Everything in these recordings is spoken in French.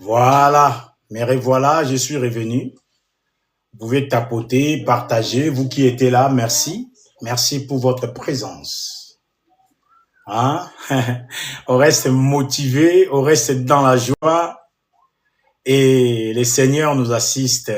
Voilà, me revoilà, je suis revenu. Vous pouvez tapoter, partager, vous qui étiez là, merci. Merci pour votre présence. Hein? On reste motivé, on reste dans la joie et le Seigneur nous assiste.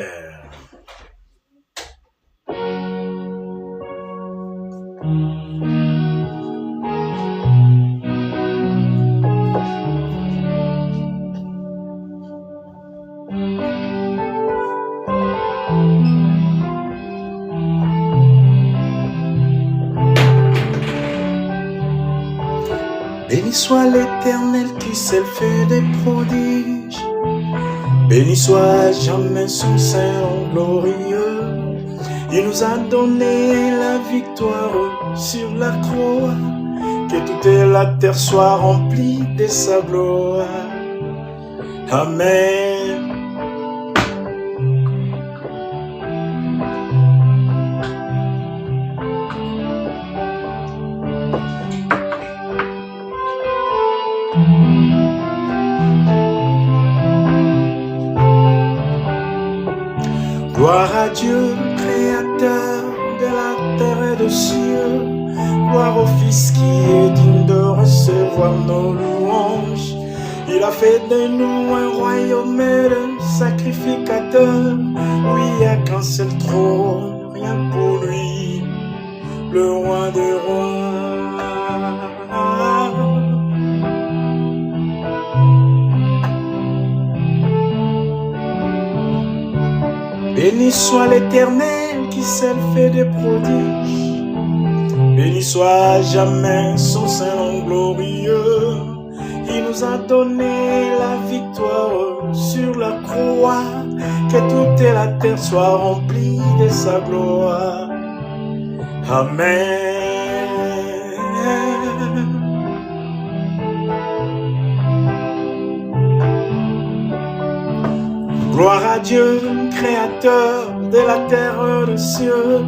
Béni soit l'Éternel qui s'est fait des prodiges. Béni soit jamais son Saint glorieux. Il nous a donné la victoire sur la croix. Que toute la terre soit remplie de sa gloire. Amen. Gloire à Dieu, créateur de la terre et des cieux. Gloire au Fils qui est digne de recevoir nos louanges. Il a fait de nous un royaume de sacrificateurs. Oui, il n'y a qu'un seul trône, rien pour lui, le roi des rois. Béni soit l'Éternel qui s'est fait des prodiges. Béni soit jamais son Saint glorieux. Il nous a donné la victoire sur la croix. Que toute la terre soit remplie de sa gloire. Amen. Gloire à Dieu, créateur de la terre et des cieux.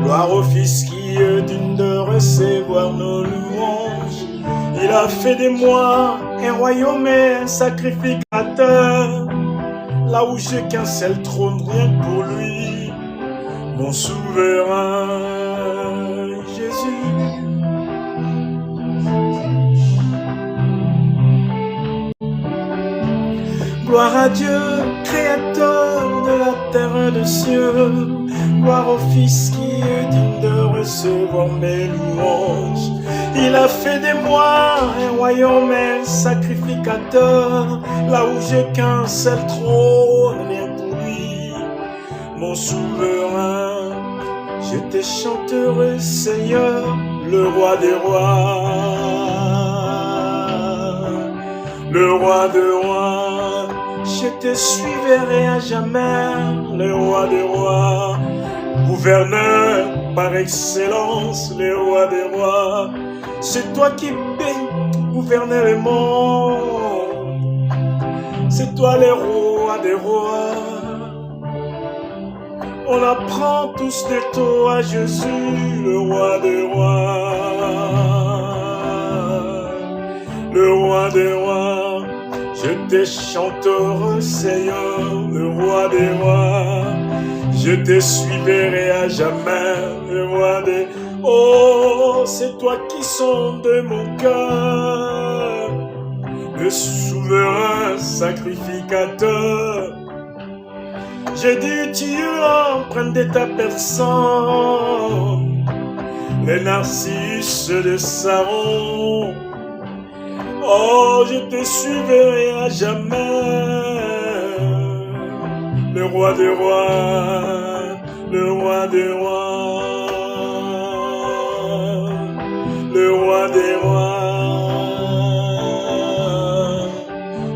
Gloire au Fils qui est digne de recevoir nos louanges. Il a fait de moi un royaume et un sacrificateur. Là où j'ai qu'un seul trône, rien que pour lui, mon souverain Jésus. Gloire à Dieu, créateur de la terre et des cieux. Gloire au Fils qui est digne de recevoir mes louanges. Il a fait de moi un royaume et un sacrificateur. Là où j'ai qu'un seul trône, rien pour lui, mon souverain. Je te chanterai, Seigneur, le roi des rois. Le roi des rois. Je te suivrai à jamais, le roi des rois, gouverneur par excellence, le roi des rois. C'est toi qui gouvernes le monde, c'est toi le roi des rois. On apprend tous de toi, Jésus, le roi des rois, le roi des rois. Je te chanterai, Seigneur, le roi des rois. Je te suivrai à jamais, le roi des... Oh, c'est toi qui sondes mon cœur, le souverain sacrificateur. J'ai dit, tu empruntes de ta personne, les narcisses de Saron. Oh, je te suivrai à jamais, le roi des rois, le roi des rois, le roi des rois,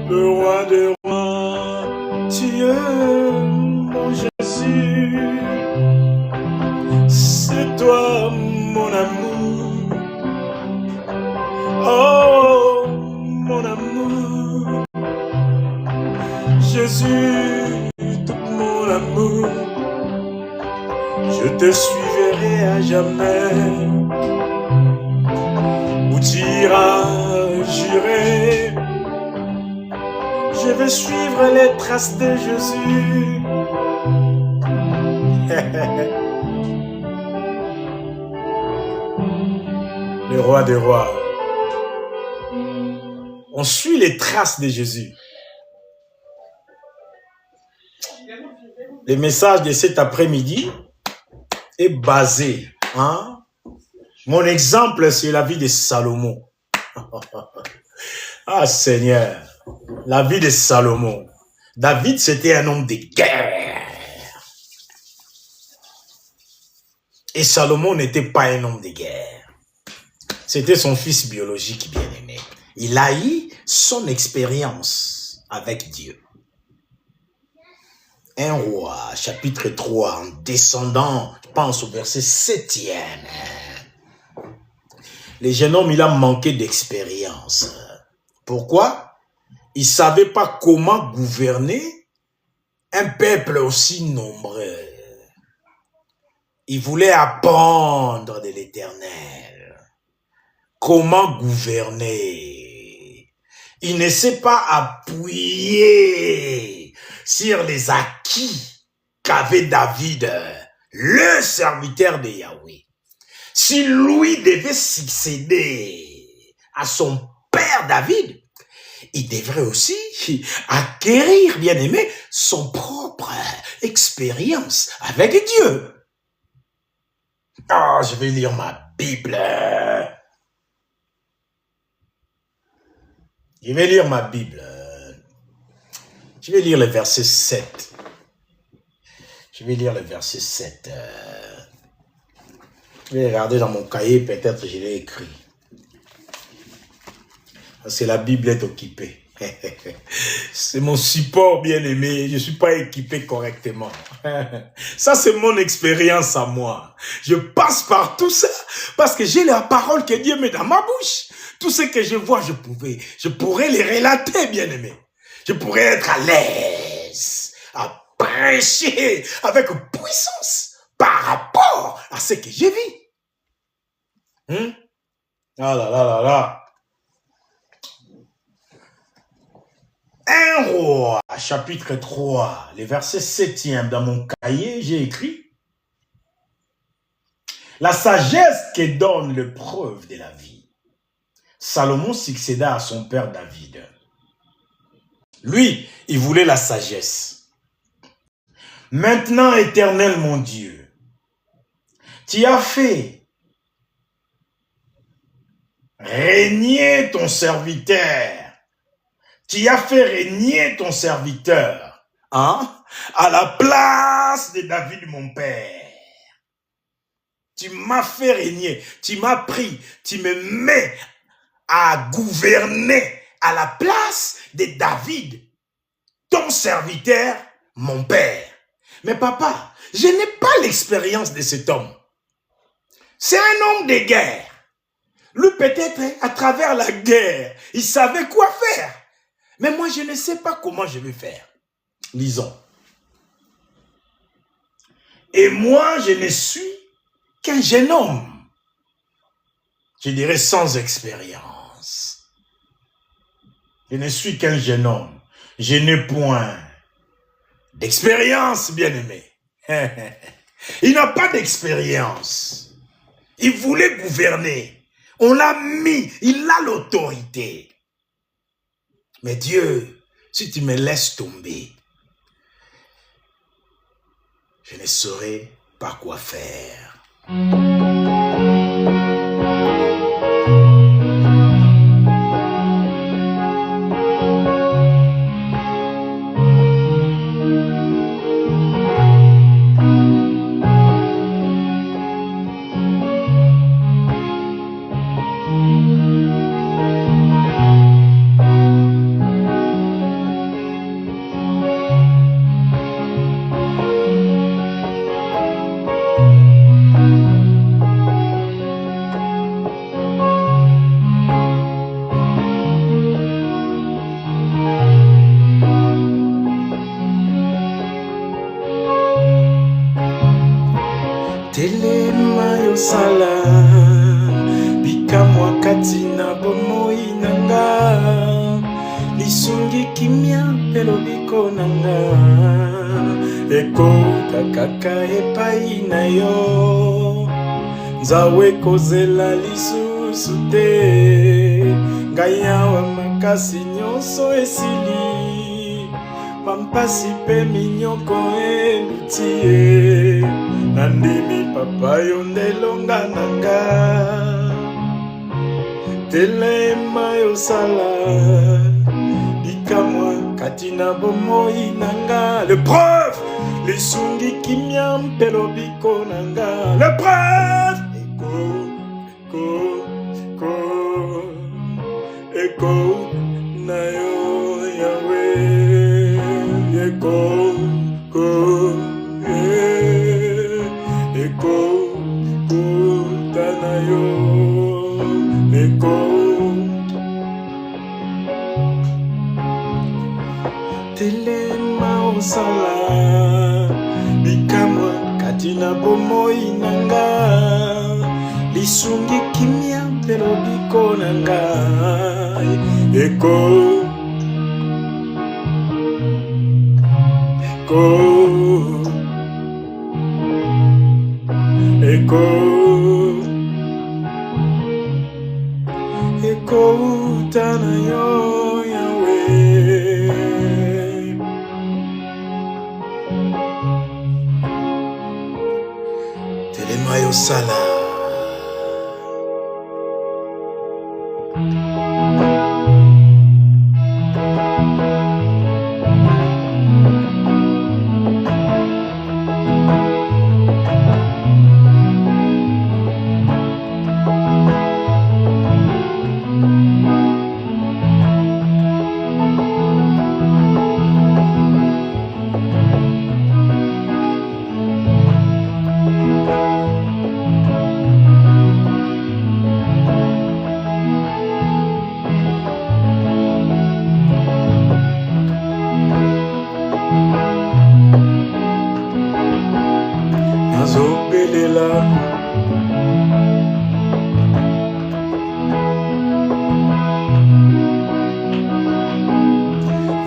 le roi des rois. Tu es mon Jésus, c'est toi mon amour. Oh, mon amour, Jésus, tout mon amour, je te suivrai à jamais. Où tu iras, j'irai, je veux suivre les traces de Jésus. Le roi des rois. On suit les traces de Jésus. Le message de cet après-midi est basé, mon exemple, c'est la vie de Salomon. Ah Seigneur, la vie de Salomon. David, c'était un homme de guerre. Et Salomon n'était pas un homme de guerre. C'était son fils biologique bien-aimé. Il a eu son expérience avec Dieu. 1 Roi, chapitre 3, en descendant, je pense au verset 7e. Le jeune homme, il a manqué d'expérience. Pourquoi? Il ne savait pas comment gouverner un peuple aussi nombreux. Il voulait apprendre de l'Éternel. Comment gouverner? Il ne s'est pas appuyé sur les acquis qu'avait David, le serviteur de Yahweh. Si lui devait succéder à son père David, il devrait aussi acquérir, bien aimé, son propre expérience avec Dieu. Ah, je vais lire ma Bible. Je vais lire ma Bible. Je vais lire le verset 7. Je vais lire le verset 7. Je vais regarder dans mon cahier, peut-être je l'ai écrit. Parce que la Bible est occupée. C'est mon support bien-aimé. Je ne suis pas équipé correctement. Ça, c'est mon expérience à moi. Je passe par tout ça parce que j'ai la parole que Dieu met dans ma bouche. Tout ce que je vois, je pourrais les relater, bien-aimé. Je pourrais être à l'aise, à prêcher avec puissance par rapport à ce que je vis. Ah là là là là. 1 Roi, chapitre 3, le verset 7e dans mon cahier, j'ai écrit « La sagesse que donne l'épreuve de la vie. Salomon succéda à son père David. Lui, il voulait la sagesse. Maintenant, Éternel mon Dieu, tu as fait régner ton serviteur. Tu as fait régner ton serviteur à la place de David, mon père. Tu m'as fait régner, tu m'as pris, tu me mets à gouverner à la place de David, ton serviteur, mon père. Mais papa, je n'ai pas l'expérience de cet homme. C'est un homme de guerre. Lui, peut-être, à travers la guerre, il savait quoi faire. Mais moi, je ne sais pas comment je vais faire. Lisons. Et moi, je ne suis qu'un jeune homme. Je dirais sans expérience. Je ne suis qu'un jeune homme. Je n'ai point d'expérience, bien-aimé. Il n'a pas d'expérience. Il voulait gouverner. On l'a mis. Il a l'autorité. Mais Dieu, si tu me laisses tomber, je ne saurais pas quoi faire. lisungi kimia mpe lobiko nanga ekota kaka epai na yo nzawe kozela lisusu te ngai awa makasi nyonso esili mampasi mpe minyoko eluti ye nandimi papa yo ndelonga nanga telema yosala bikamwa kati na bomoi nanga le preuve lisungi kimia mpe lobiko nanga le preuve eko na yo yawe eko kota na yo eko telema osala bikamwa kati na bomoi nanga lisungi kimia mpe lobiko nanga eko uta na yo yawe telema yosala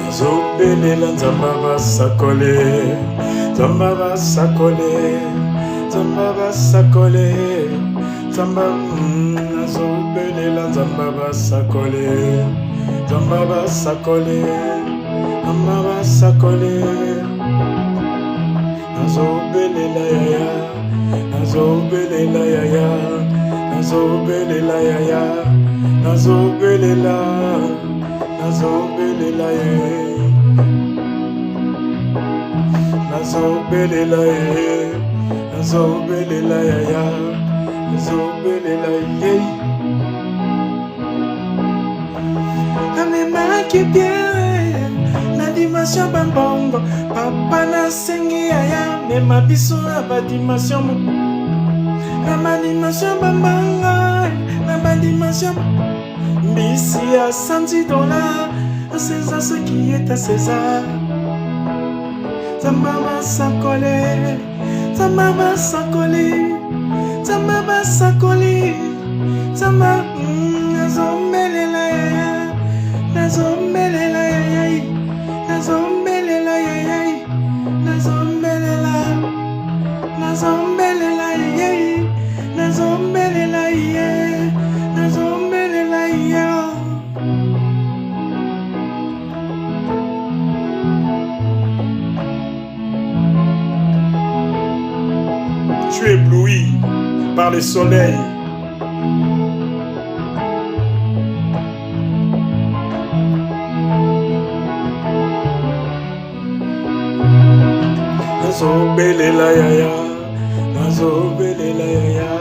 nazobelela nzamba basakole nzamba basakole nzamba basakole nzamba nazobelela nzamba basakole nzamba basakole nzamba basakole nazobelela yaya nazobelela yaya nazobelela yaya nazobelela nazobelela ye nazobelela ye nazobelela yaya nazobelela ye amemaki bien na dimension bambongo papa nasengi yaya mema biso na badimension na badimension bambongo na badimension mbisi ya $100 à César ce qui est à César Zamba basakole Zamba basakole Zamba basakole Zamba nazombelela yaya nazombelela yaya nazombelela yaya nazombelela nazombelela yaya nazombelela yaya nazombelela yaya. Tu es ébloui par le soleil. Nazobelela yaya, nazobelela yaya,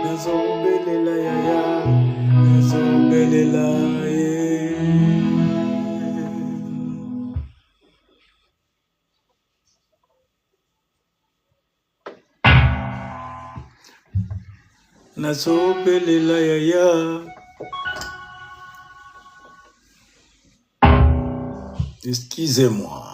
nazobelela yaya, nazobelela ye. Nazobelela yaya. Excusez-moi.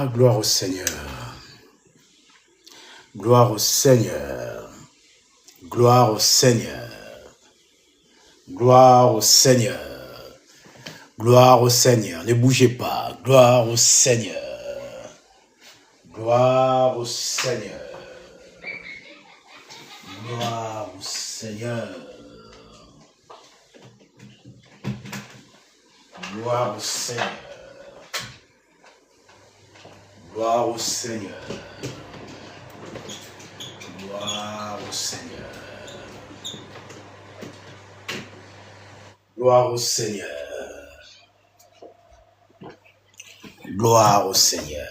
Ah, gloire au Seigneur. Gloire au Seigneur. Gloire au Seigneur. Gloire au Seigneur. Gloire au Seigneur. Ne bougez pas. Gloire au Seigneur. Gloire au Seigneur. Gloire au Seigneur. Gloire au Seigneur. Gloire au Seigneur. Gloire au Seigneur. Gloire au Seigneur. Gloire au Seigneur.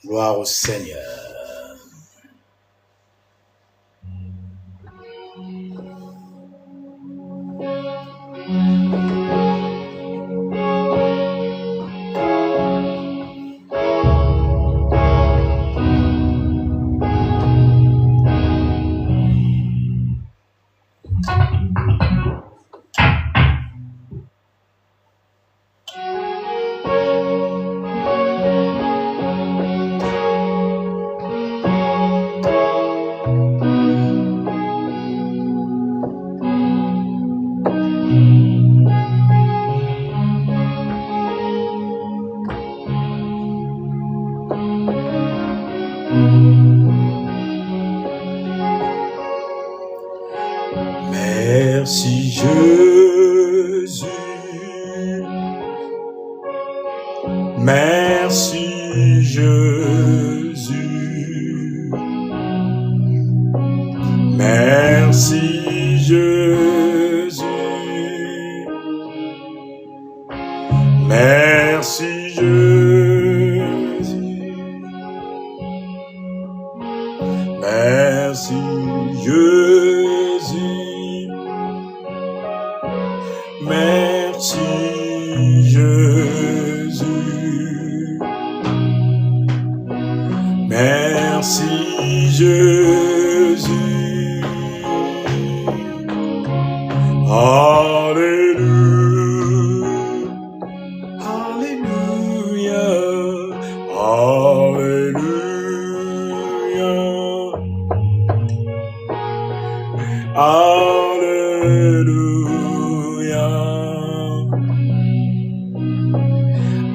Gloire au Seigneur. Merci Jésus. Merci Jésus. Merci Jésus. Merci Jésus. Merci Jésus. Merci Jésus. Merci Jésus. Alléluia. Alléluia. Alléluia. Alléluia.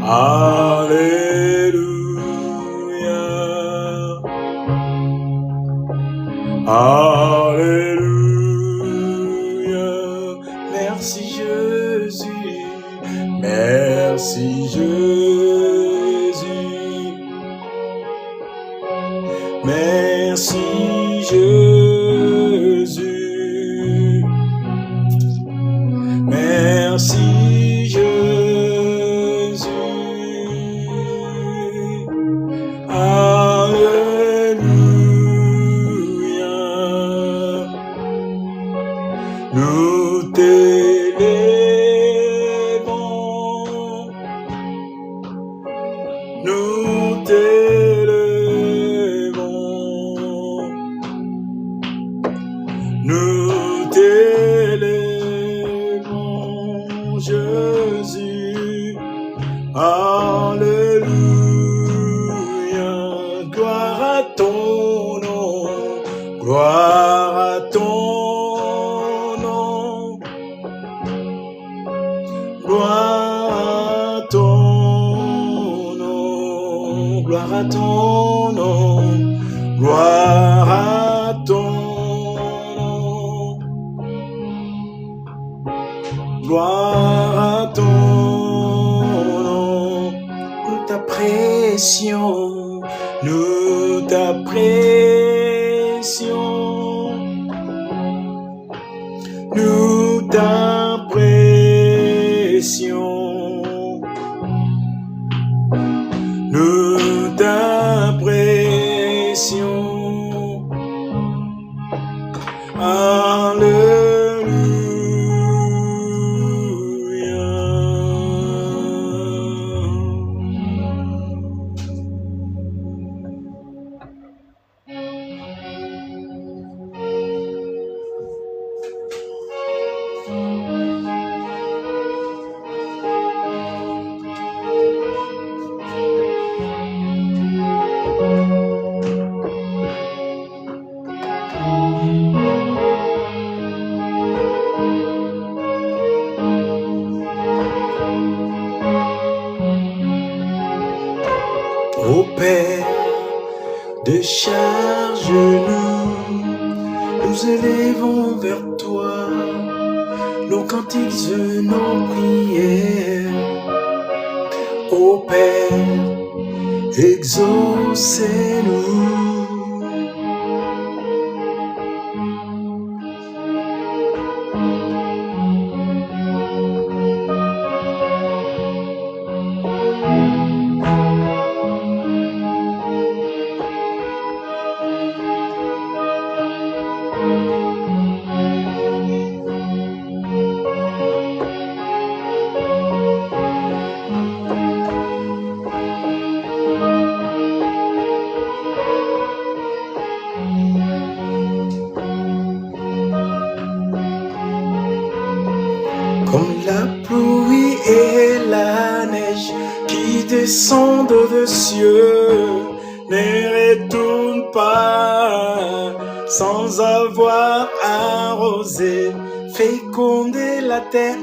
Alléluia. Alléluia. Merci Jésus. Merci Jésus. Merci Jésus. Merci Jésus. Alléluia. Nous t'élèvons. Nous t'élèvons. Nous t'élèvons, Jésus. Alléluia. Gloire à ton nom. Gloire à ton nom. Gloire à ton nom. Gloire à ton nom. Gloire à ton nom. Gloire à ton nom. Nous t'apprécions. Nous t'apprécions. Nous t'apprécions. Nous t'apprécions. Alléluia. Ô Père, décharge-nous, nous élevons vers toi nos cantiques, nos prières. Ô Père, exaucez-nous. Comme la pluie et la neige qui descendent des cieux, ne retournent pas sans avoir arrosé, fécondé la terre,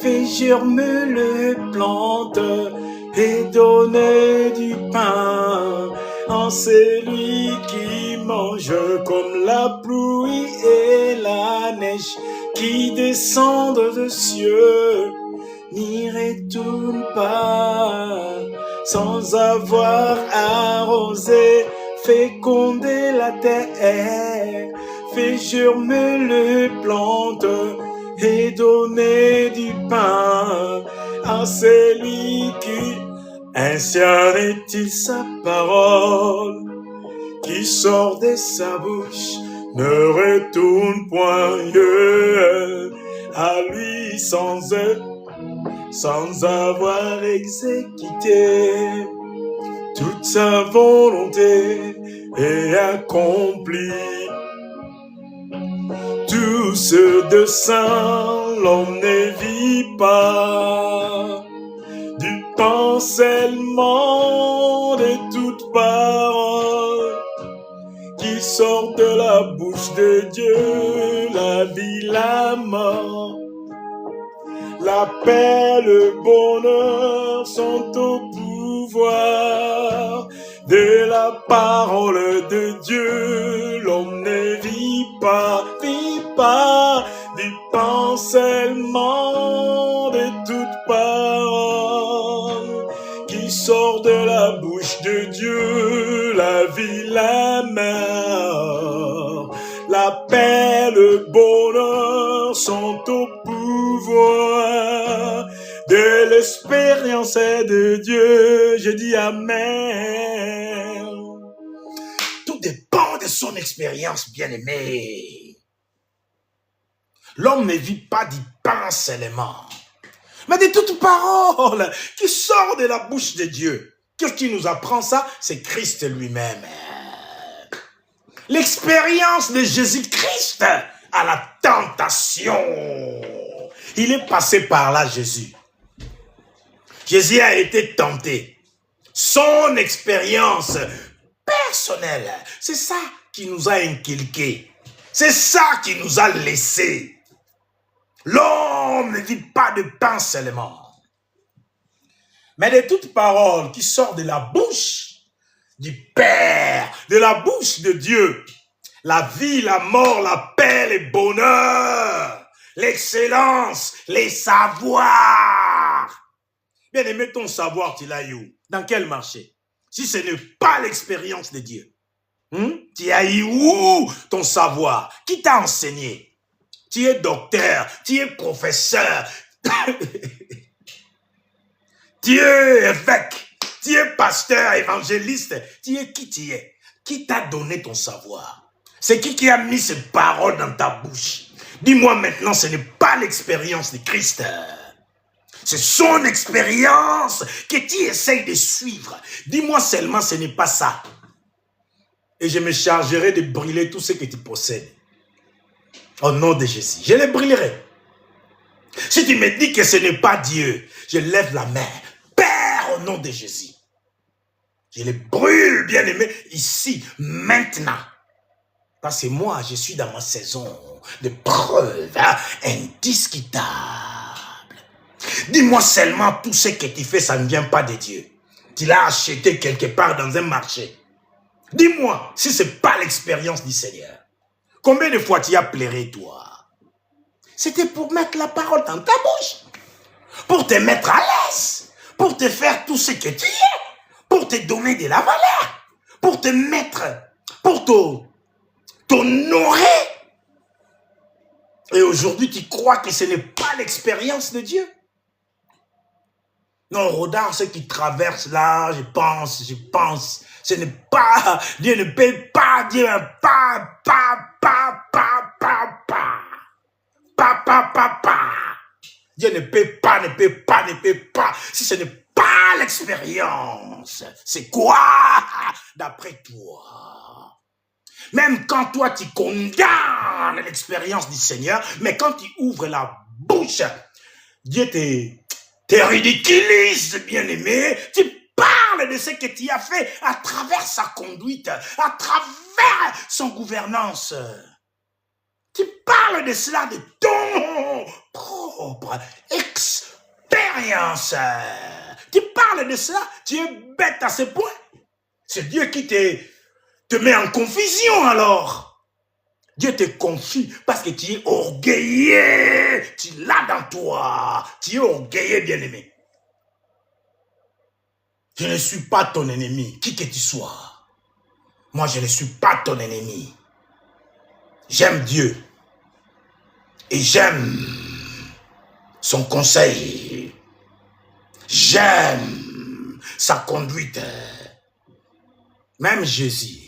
fait germer les plantes et donner du pain en celui qui mange. Comme la pluie et la neige qui descendent des cieux, n'y retourne pas sans avoir arrosé, fécondé la terre, fait germer les plantes et donner du pain à celui qui, ainsi en est-il sa parole qui sort de sa bouche, ne retourne point à lui sans avoir exécuté toute sa volonté et accompli tout ce dessein. L'homme ne vit pas du pain seulement, de toute parole qui sort de la bouche de Dieu. La vie, la mort, la paix, le bonheur sont au pouvoir de la parole de Dieu. L'homme ne vit pas du pain seulement, de toute parole qui sort de la bouche de Dieu. La vie, la mort, la paix, le bonheur sont au pouvoir de l'expérience de Dieu. Je dis amen. Tout dépend de son expérience, bien-aimé. L'homme ne vit pas du pain seulement, mais de toute parole qui sort de la bouche de Dieu. Qu'est-ce qui nous apprend ça? C'est Christ lui-même. L'expérience de Jésus-Christ à la tentation. Il est passé par là, Jésus. Jésus a été tenté. Son expérience personnelle, c'est ça qui nous a inculqué. C'est ça qui nous a laissé. L'homme ne vit pas de pain seulement, mais de toute parole qui sort de la bouche du Père, de la bouche de Dieu. La vie, la mort, la paix, le bonheur, l'excellence, les savoirs. Bien aimé, ton savoir, tu l'as eu. Dans quel marché? Si ce n'est pas l'expérience de Dieu. Tu as eu où ton savoir? Qui t'a enseigné? Tu es docteur, tu es professeur, tu es évêque, tu es pasteur, évangéliste. Tu es qui tu es? Qui t'a donné ton savoir? C'est qui a mis ces paroles dans ta bouche? Dis-moi maintenant, ce n'est pas l'expérience de Christ. C'est son expérience que tu essayes de suivre. Dis-moi seulement, ce n'est pas ça. Et je me chargerai de brûler tout ce que tu possèdes. Au nom de Jésus, je les brûlerai. Si tu me dis que ce n'est pas Dieu, je lève la main. Père, au nom de Jésus, je les brûle, bien-aimé, ici, maintenant. Parce que moi, je suis dans ma saison de preuve indiscutable. Dis-moi seulement, tout ce que tu fais, ça ne vient pas de Dieu. Tu l'as acheté quelque part dans un marché. Dis-moi si ce n'est pas l'expérience du Seigneur. Combien de fois tu as pleuré, toi? C'était pour mettre la parole dans ta bouche. Pour te mettre à l'aise. Pour te faire tout ce que tu es. Pour te donner de la valeur. Pour te mettre, pour t'honorer. Et aujourd'hui, tu crois que ce n'est pas l'expérience de Dieu? Non, regarde ce qui traverse là, je pense. Ce n'est pas, Dieu ne paye pas, Dieu pas. Dieu ne paye pas. Si ce n'est pas l'expérience, c'est quoi d'après toi? Même quand toi tu condamnes l'expérience du Seigneur, mais quand tu ouvres la bouche, Dieu te ridiculise, bien-aimé. Tu parles de ce que tu as fait à travers sa conduite, à travers son gouvernance. Tu parles de cela, de ton propre expérience. Tu parles de cela, tu es bête à ce point. C'est Dieu qui te met en confusion alors. Dieu te confie parce que tu es orgueilleux. Tu l'as dans toi. Tu es orgueilleux, bien-aimé. Je ne suis pas ton ennemi, qui que tu sois. Moi, je ne suis pas ton ennemi. J'aime Dieu. Et j'aime son conseil. J'aime sa conduite. Même Jésus.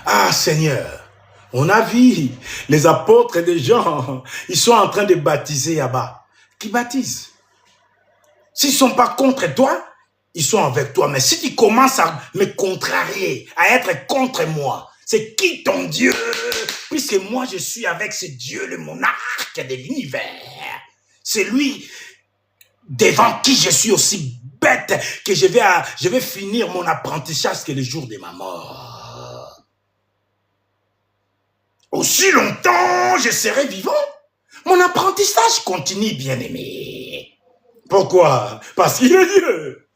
Ah Seigneur, on a vu les apôtres des gens, ils sont en train de baptiser là-bas. Qui baptisent? S'ils ne sont pas contre toi, ils sont avec toi. Mais si tu commences à me contrarier, à être contre moi, c'est qui ton Dieu? Puisque moi je suis avec ce Dieu, le monarque de l'univers. C'est lui devant qui je suis aussi bête que je vais finir mon apprentissage que le jour de ma mort. Aussi longtemps je serai vivant, mon apprentissage continue, bien-aimé. Pourquoi? Parce qu'il est Dieu.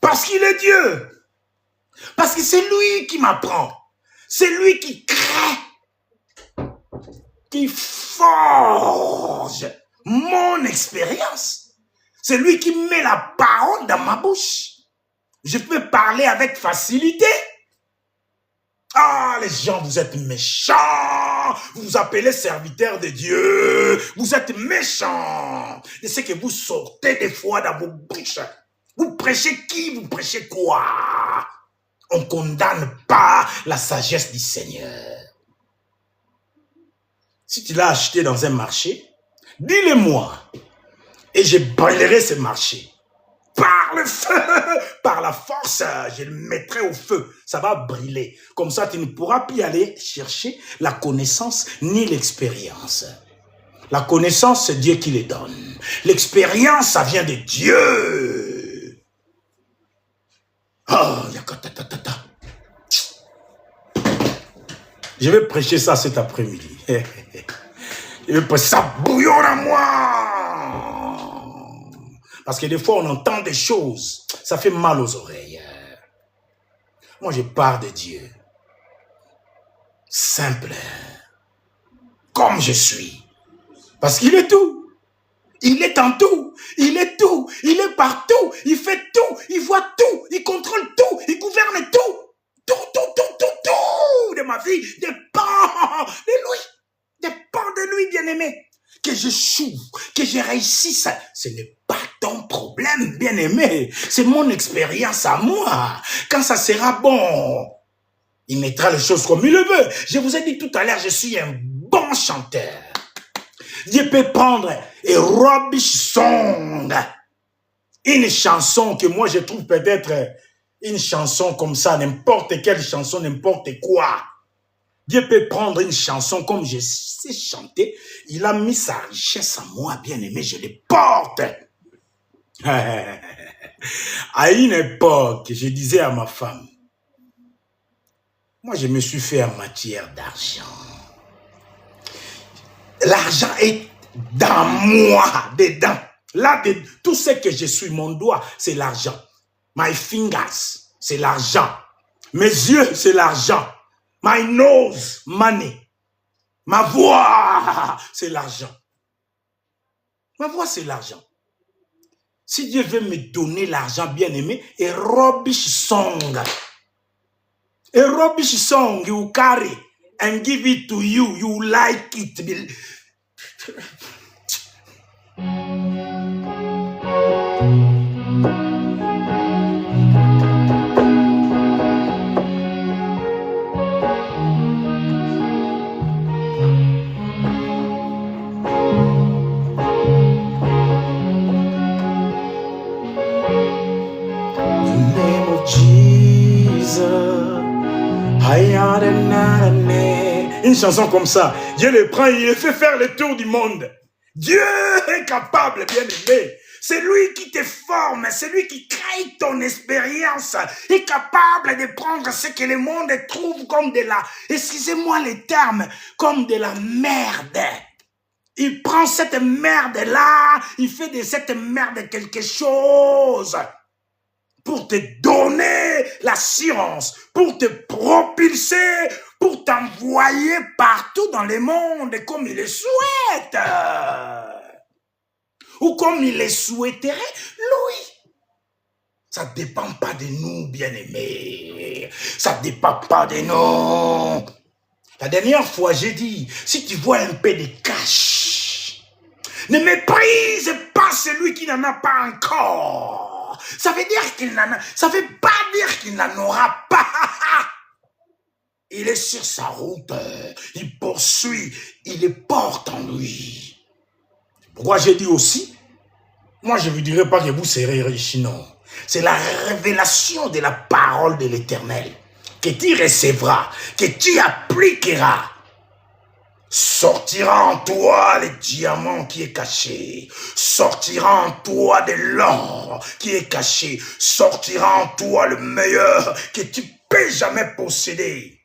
Parce qu'il est Dieu. Parce que c'est lui qui m'apprend. C'est lui qui crée, qui forge mon expérience. C'est lui qui met la parole dans ma bouche. Je peux parler avec facilité. Ah, les gens, vous êtes méchants. Vous vous appelez serviteurs de Dieu. Vous êtes méchants. Et c'est que vous sortez des fois dans vos bouches. Vous prêchez qui? Vous prêchez quoi? On ne condamne pas la sagesse du Seigneur. Si tu l'as acheté dans un marché, dis-le-moi. Et je brûlerai ce marché. Par le feu, par la force, je le mettrai au feu. Ça va brûler. Comme ça, tu ne pourras plus aller chercher la connaissance ni l'expérience. La connaissance, c'est Dieu qui les donne. L'expérience, ça vient de Dieu. Oh, yakatatata. Je vais prêcher ça cet après-midi. Je vais prêcher ça bouillon à moi. Parce que des fois, on entend des choses. Ça fait mal aux oreilles. Moi, je parle de Dieu. Simple. Comme je suis. Parce qu'il est tout. Il est en tout. Il est tout. Il est partout. Il fait tout. Il voit tout. Il contrôle tout. Il gouverne tout. Tout de ma vie dépend de lui. Dépend de lui, bien-aimé. Que je j'échoue, que je réussisse, ce n'est pas ton problème, bien-aimé. C'est mon expérience à moi. Quand ça sera bon, il mettra les choses comme il le veut. Je vous ai dit tout à l'heure, je suis un bon chanteur. Dieu peut prendre et rubbish song, une chanson que moi je trouve peut-être une chanson comme ça, n'importe quelle chanson, n'importe quoi. Dieu peut prendre une chanson comme je sais chanter. Il a mis sa richesse en moi, bien-aimé, je les porte. À une époque, je disais à ma femme, moi je me suis fait en matière d'argent. L'argent est dans moi, dedans. Là, tout ce que je suis, mon doigt, c'est l'argent. My fingers, c'est l'argent. Mes yeux, c'est l'argent. My nose, money. Ma voix, c'est l'argent. Ma voix, c'est l'argent. Si Dieu veut me donner l'argent, bien aimé, a rubbish song, you carry and give it to you. You like it. Une chanson comme ça, Dieu le prend, il le fait faire le tour du monde. Dieu est capable, bien aimé. C'est lui qui te forme, c'est lui qui crée ton expérience. Il est capable de prendre ce que le monde trouve comme de la, excusez-moi les termes, comme de la merde. Il prend cette merde-là, il fait de cette merde quelque chose pour te donner l'assurance, pour te propulser, pour t'envoyer partout dans le monde comme il le souhaite. Ou comme il le souhaiterait, lui. Ça ne dépend pas de nous, bien-aimés. Ça ne dépend pas de nous. La dernière fois, j'ai dit, si tu vois un peu de cash, ne méprise pas celui qui n'en a pas encore. Ça veut dire qu'il n'en a, ça veut pas dire qu'il n'en aura pas. Il est sur sa route, il poursuit, il le porte en lui. Pourquoi j'ai dit aussi, moi je ne vous dirai pas que vous serez riche, non. C'est la révélation de la parole de l'Éternel que tu recevras, que tu appliqueras. Sortira en toi le diamant qui est caché. Sortira en toi de l'or qui est caché. Sortira en toi le meilleur que tu peux jamais posséder.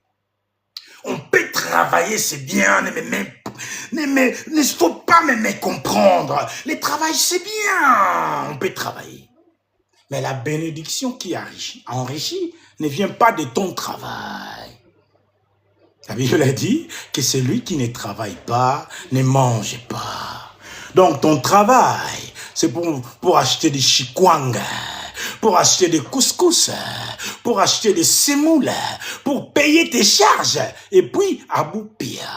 On peut travailler, c'est bien, mais ne faut pas me comprendre. Le travail, c'est bien. On peut travailler. Mais la bénédiction qui enrichit ne vient pas de ton travail. La Bible a dit que celui qui ne travaille pas ne mange pas. Donc ton travail, c'est pour acheter des chikwanga, pour acheter des couscous, pour acheter des semoules, pour payer tes charges, et puis aboupia.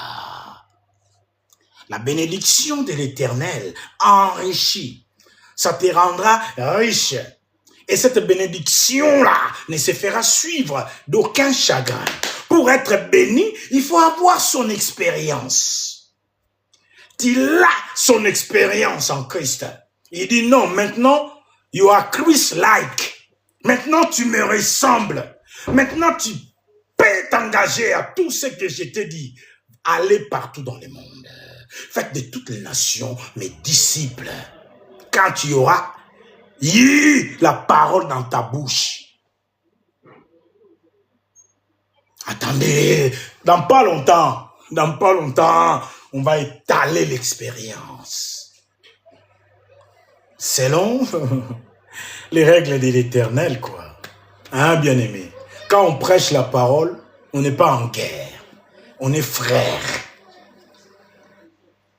La bénédiction de l'Éternel enrichit. Ça te rendra riche. Et cette bénédiction-là ne se fera suivre d'aucun chagrin. Pour être béni, il faut avoir son expérience. Il a son expérience en Christ. Il dit non, maintenant, you are Christ-like. Maintenant, tu me ressembles. Maintenant, tu peux t'engager à tout ce que je t'ai dit. Allez partout dans le monde. Faites de toutes les nations mes disciples. Quand tu auras eu la parole dans ta bouche. Attendez, dans pas longtemps, on va étaler l'expérience. Selon les règles de l'Éternel, quoi. Hein, bien-aimé? Quand on prêche la parole, on n'est pas en guerre. On est frères.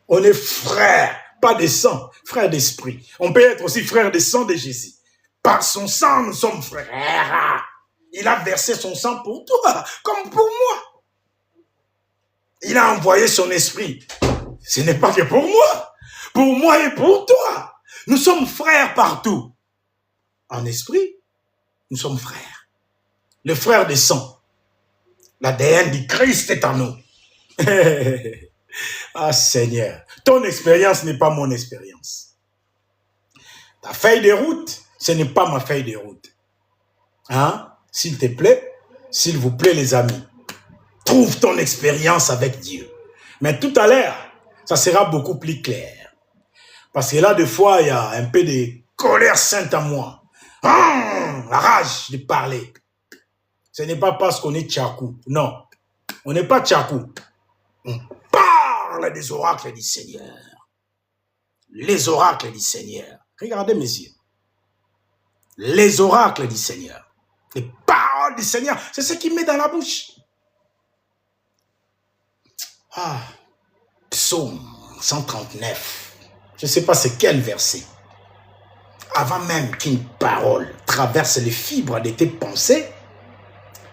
On est frères, pas de sang, frères d'esprit. On peut être aussi frères de sang de Jésus. Par son sang, nous sommes frères. Il a versé son sang pour toi, comme pour moi. Il a envoyé son esprit. Ce n'est pas que pour moi et pour toi. Nous sommes frères partout. En esprit, nous sommes frères. Le frère des sang. L'ADN du Christ est en nous. Ah Seigneur, ton expérience n'est pas mon expérience. Ta feuille de route, ce n'est pas ma feuille de route. Hein? S'il te plaît, s'il vous plaît les amis, trouve ton expérience avec Dieu. Mais tout à l'heure, ça sera beaucoup plus clair. Parce que là, des fois, il y a un peu de colère sainte en moi. La rage de parler. Ce n'est pas parce qu'on est tchakou. Non, on n'est pas tchakou. On parle des oracles du Seigneur. Les oracles du Seigneur. Regardez mes yeux. Les oracles du Seigneur. Les paroles du Seigneur. C'est ce qu'il met dans la bouche. Ah. Psaume 139. Je ne sais pas c'est quel verset. Avant même qu'une parole traverse les fibres de tes pensées,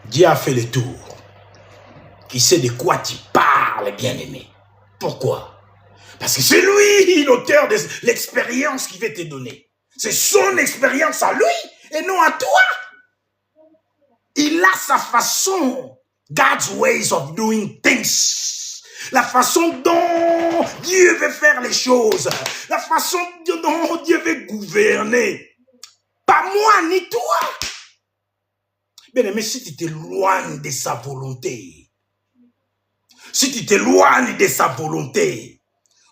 Dieu a fait le tour. Qui sait de quoi tu parles, bien-aimé. Pourquoi? Parce que c'est lui l'auteur de l'expérience qu'il veut te donner. C'est son expérience à lui et non à toi. Il a sa façon. God's ways of doing things. La façon dont Dieu veut faire les choses. La façon dont Dieu veut gouverner. Pas moi ni toi. Bien-aimé, si tu t'éloignes de sa volonté, si tu t'éloignes de sa volonté,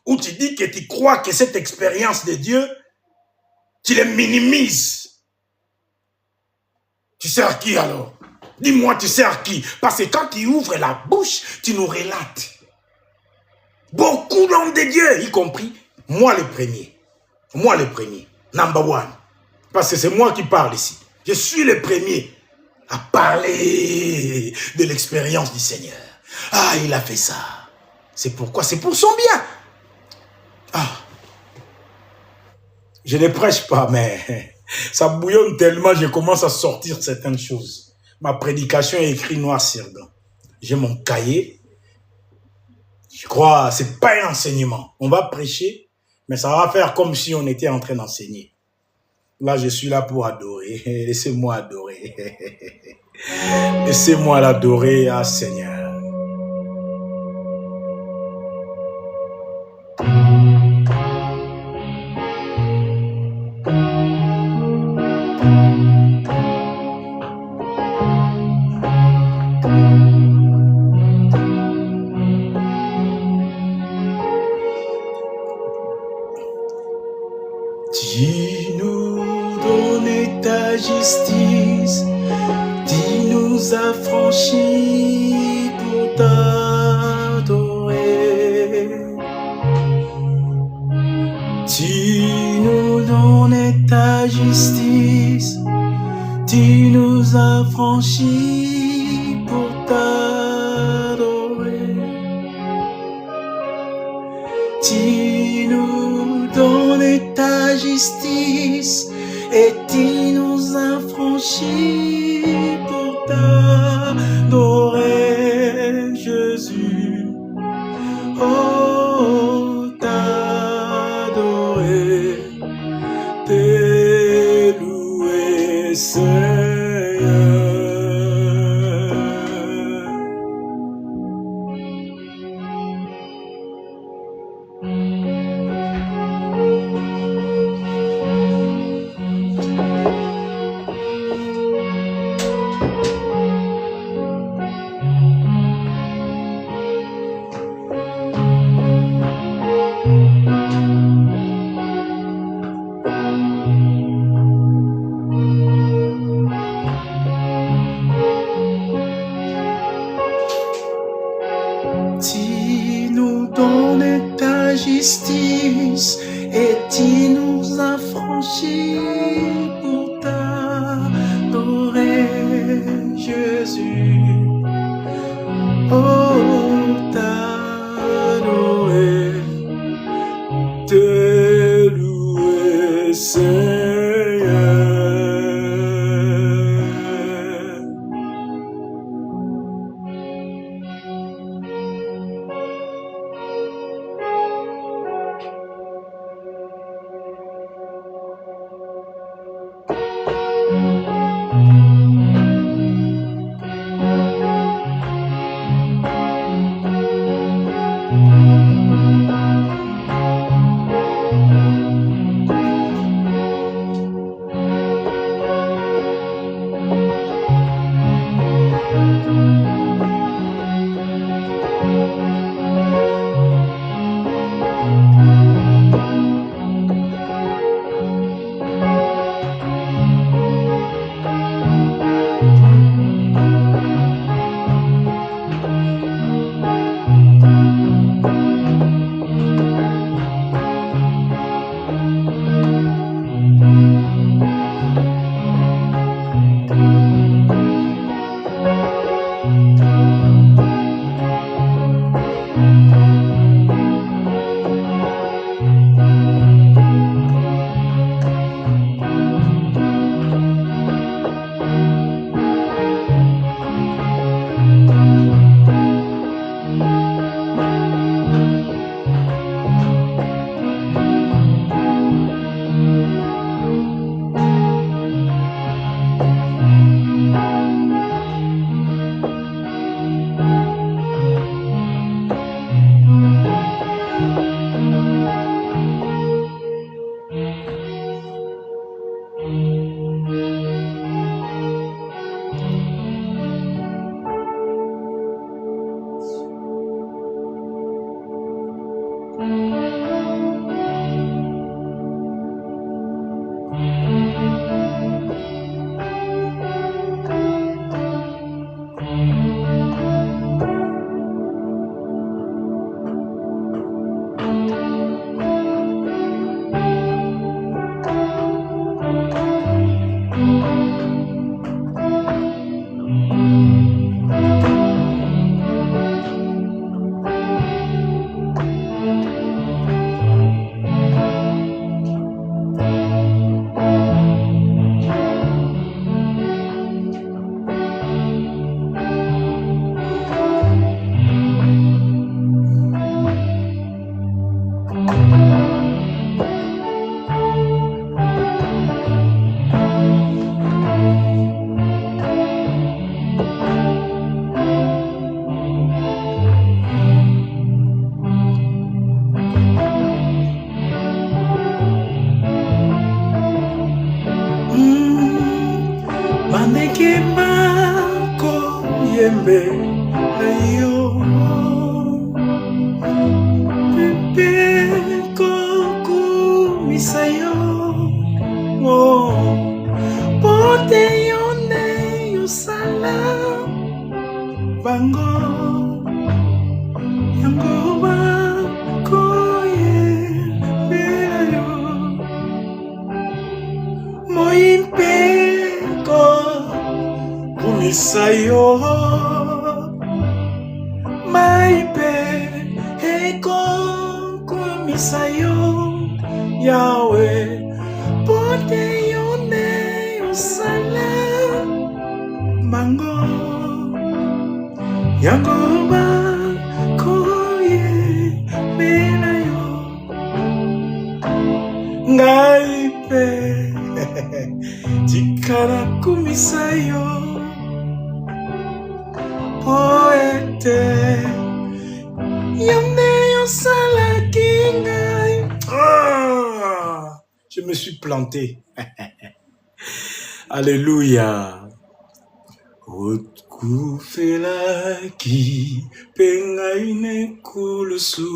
ou tu dis que tu crois que cette expérience de Dieu, tu les minimises, tu sers qui alors? Dis-moi, tu sers qui? Parce que quand tu ouvres la bouche, tu nous relates. Beaucoup d'hommes de Dieu, y compris moi le premier. Moi le premier, number one. Parce que c'est moi qui parle ici. Je suis le premier à parler de l'expérience du Seigneur. Ah, il a fait ça. C'est pourquoi? C'est pour son bien. Ah. Je ne prêche pas, mais ça bouillonne tellement, je commence à sortir certaines choses. Ma prédication est écrite noir sur blanc. J'ai mon cahier. Je crois, c'est pas un enseignement. On va prêcher, mais ça va faire comme si on était en train d'enseigner. Là, je suis là pour adorer. Laissez-moi adorer. Laissez-moi l'adorer, ah Seigneur. Tu nous donnes ta justice, tu nous as franchis pour t'adorer. Tu nous donnes ta justice, tu nous as franchis pour t'adorer. Tu nous donnes ta justice et tu nous as franchis pour t'adorer, Jésus. Oh, t'adorer, te louer, Seigneur. Tu nous donnes ta justice et tu nous as franchis pour t'adorer, Jésus. Oh, t'adorer, te louer, Seigneur. yembe na yo pepe kokumisa yo pote yone yosala bango yango bakoyembela yo moyimpeko kumisa yo maipe eko kumisa yo Yahweh pote yone yosala mango yango bakoyembela yo ngai pe tikala kumisa yo poete yone yosalaki ngai. Je me suis planté. Alléluia. Okufelaki pengai nekulusu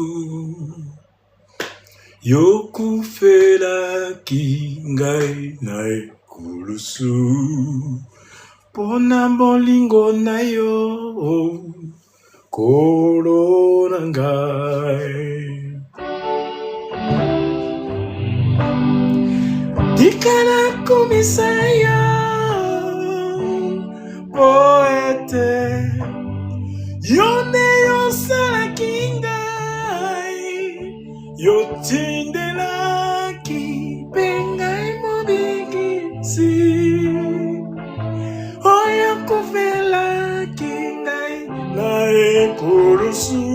yokufelaki ngai nekulusu pona bolingo na yo kolona ngai tikala kumisa yo poete yone yosalaki ngai yotindelaki mpe ngai mobikisi oyo kufelaki ngai na ekulusu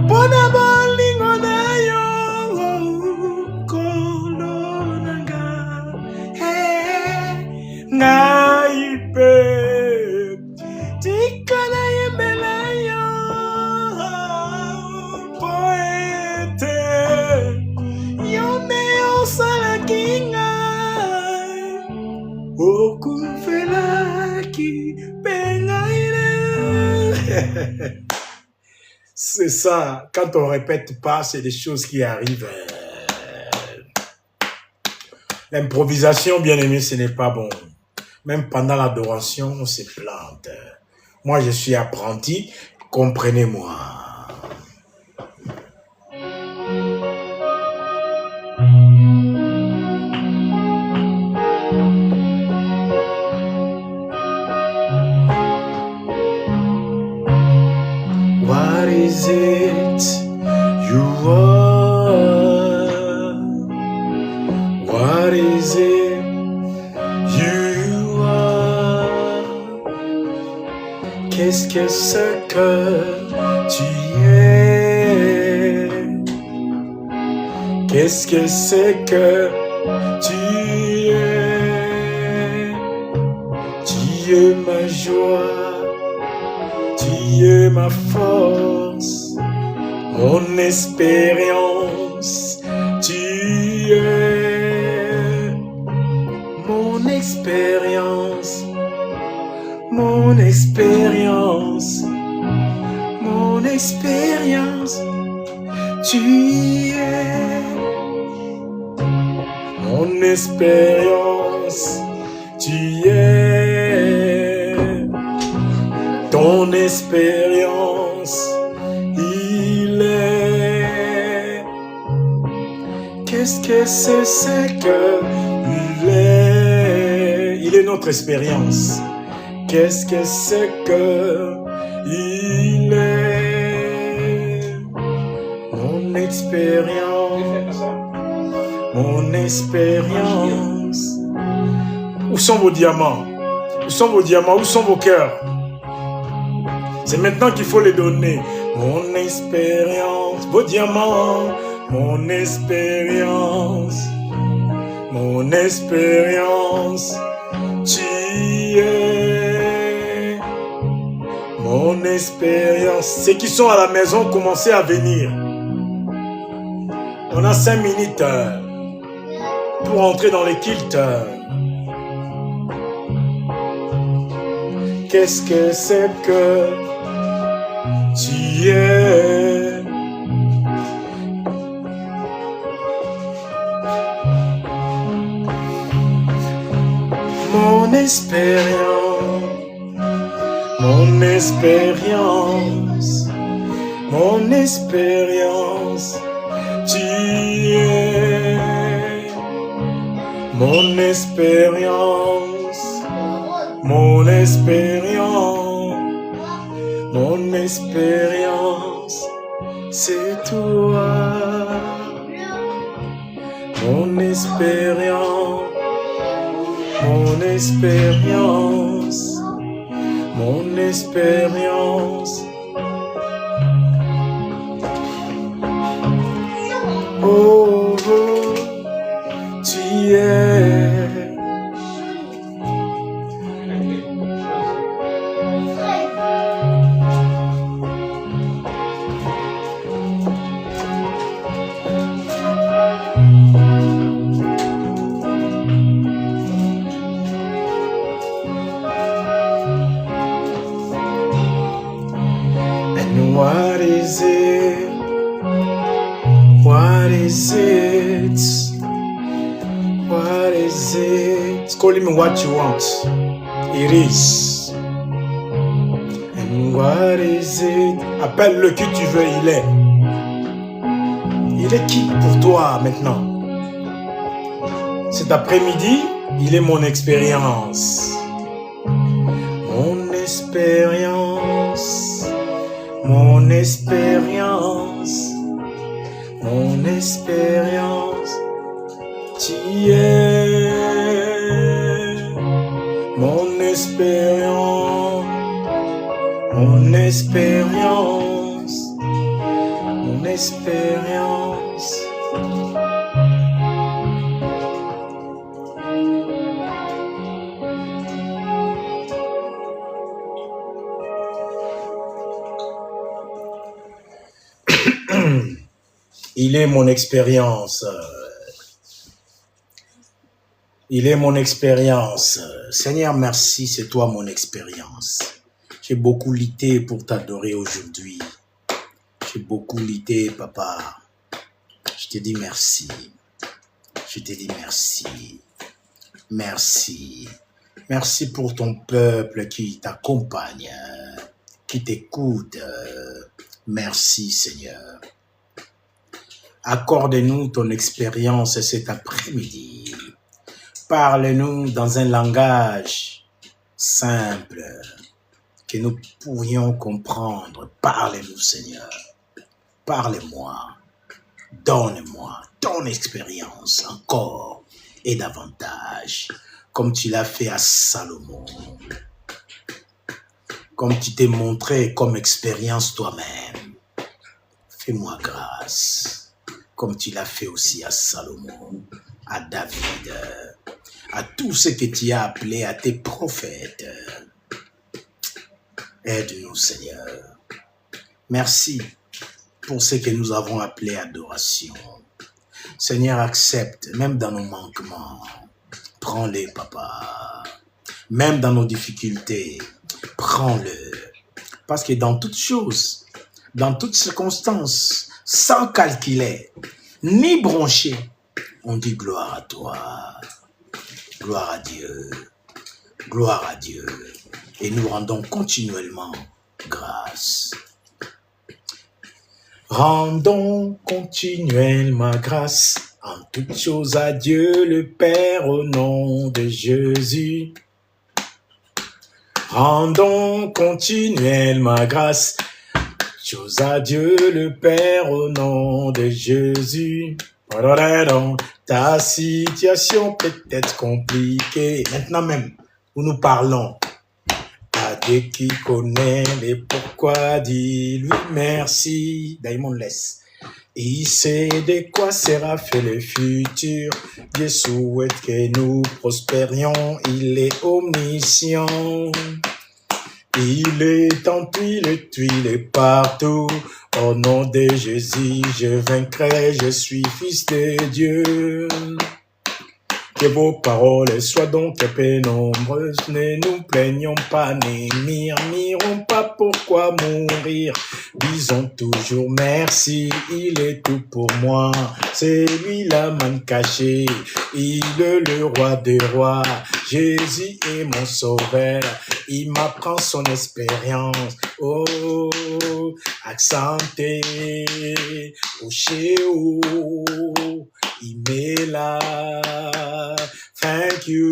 mpona bolingo na yo kolona ngai pe tikala yembela yo poete yone yosalaki ngai okufelaki mpe ngai. C'est ça, quand on répète pas, c'est des choses qui arrivent. L'improvisation, bien aimé, ce n'est pas bon. Même pendant l'adoration, on se plante. Moi, je suis apprenti, comprenez-moi. What is it you are? What is it you are? Qu'est-ce que c'est que tu es? Qu'est-ce que c'est que tu es? Tu es ma joie. Tu es ma force, mon espérance, tu es mon expérience, mon expérience, mon expérience, tu es mon expérience, tu es ton expérience, il est. Qu'est-ce que c'est que il est? Il est notre expérience. Qu'est-ce que c'est que il est? Mon expérience, mon expérience. Où sont vos diamants? Où sont vos diamants? Où sont vos cœurs? C'est maintenant qu'il faut les donner. Mon expérience, vos diamants, mon expérience, tu es mon expérience. Ceux qui sont à la maison, commencez à venir. On a 5 minutes pour entrer dans les cultes. qu'est-ce que c'est que tu es. Mon expérience, mon expérience, mon expérience, tu es. Mon expérience, mon expérience, mon expérience, c'est toi. Mon expérience, mon expérience, mon expérience. Oh, oh, tu es. And what is it? What is it? What is it? Call me what you want. It is. And what is it? Appelle-le qui tu veux, il est. Il est qui pour toi maintenant? Cet après-midi, il est mon expérience. Mon expérience. Mon expérience. Mon expérience. Tu es. Mon expérience. Mon expérience. Mon expérience. Il est mon expérience. Il est mon expérience. Seigneur, merci, c'est toi mon expérience. J'ai beaucoup lutté pour t'adorer aujourd'hui. J'ai beaucoup lutté, papa. Je te dis merci. Je te dis merci. Merci. Merci pour ton peuple qui t'accompagne, qui t'écoute. Merci, Seigneur. Accorde-nous ton expérience cet après-midi. Parle-nous dans un langage simple que nous pourrions comprendre. Parle-nous, Seigneur. Parle-moi. Donne-moi ton expérience encore et davantage, comme tu l'as fait à Salomon. Comme tu t'es montré comme expérience toi-même. Fais-moi grâce. Comme tu l'as fait aussi à Salomon, à David, à tous ceux que tu as appelés, à tes prophètes. Aide-nous, Seigneur. Merci pour ce que nous avons appelé adoration. Seigneur, accepte, même dans nos manquements, prends-les, papa. Même dans nos difficultés, prends-le. Parce que dans toutes choses, dans toutes circonstances, sans calculer, ni broncher, on dit gloire à toi, gloire à Dieu, gloire à Dieu. Et nous rendons continuellement grâce. Rendons continuellement grâce en toutes choses à Dieu le Père au nom de Jésus. Rendons continuellement grâce. Chose à Dieu le Père au nom de Jésus. Ta situation peut être compliquée. Maintenant même, où nous parlons. À Dieu qui connaît les pourquoi, dis-lui merci. Daimon laisse. Il sait de quoi sera fait le futur. Dieu souhaite que nous prospérions. Il est omniscient. Il est en tuile partout. Au nom de Jésus, je vaincrai, je suis fils de Dieu. Que vos paroles soient donc épais nombreuses. Ne nous plaignons pas, ne murmurons pas pourquoi mourir. Disons toujours merci, il est tout pour moi. C'est lui la manne cachée, il est le roi des rois. Jésus est mon sauveur, il m'apprend son expérience. Oh, accenté, au chéo, il m'est là. Thank you,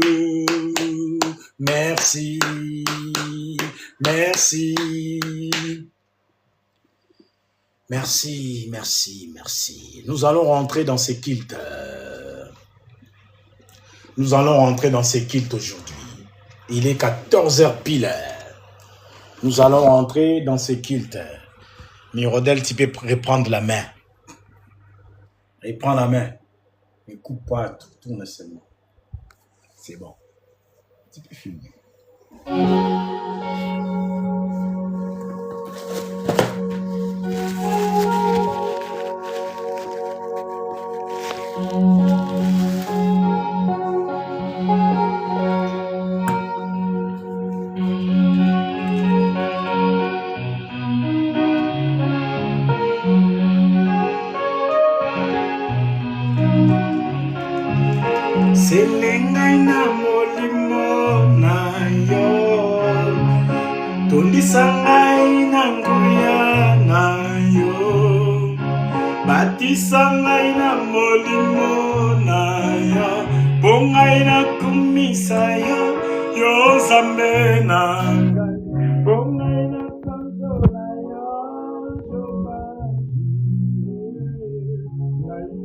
merci, merci. Merci, merci, merci. Nous allons rentrer dans ces cultes. Nous allons rentrer dans ces cultes aujourd'hui. Il est 14h pile. Nous allons rentrer dans ces cultes. Mirodel, tu peux reprendre la main. Reprends la main. Ne coupe pas, tourne seulement. C'est bon. Tu peux filmer. Selengai na molimo na yo, tondisa ngai na nguya na yo, batisa ngai na molimo na yo, po ngai na kumisa yo, yo Nzambe na ngai, po ngai na sanzola yo, yo na yo.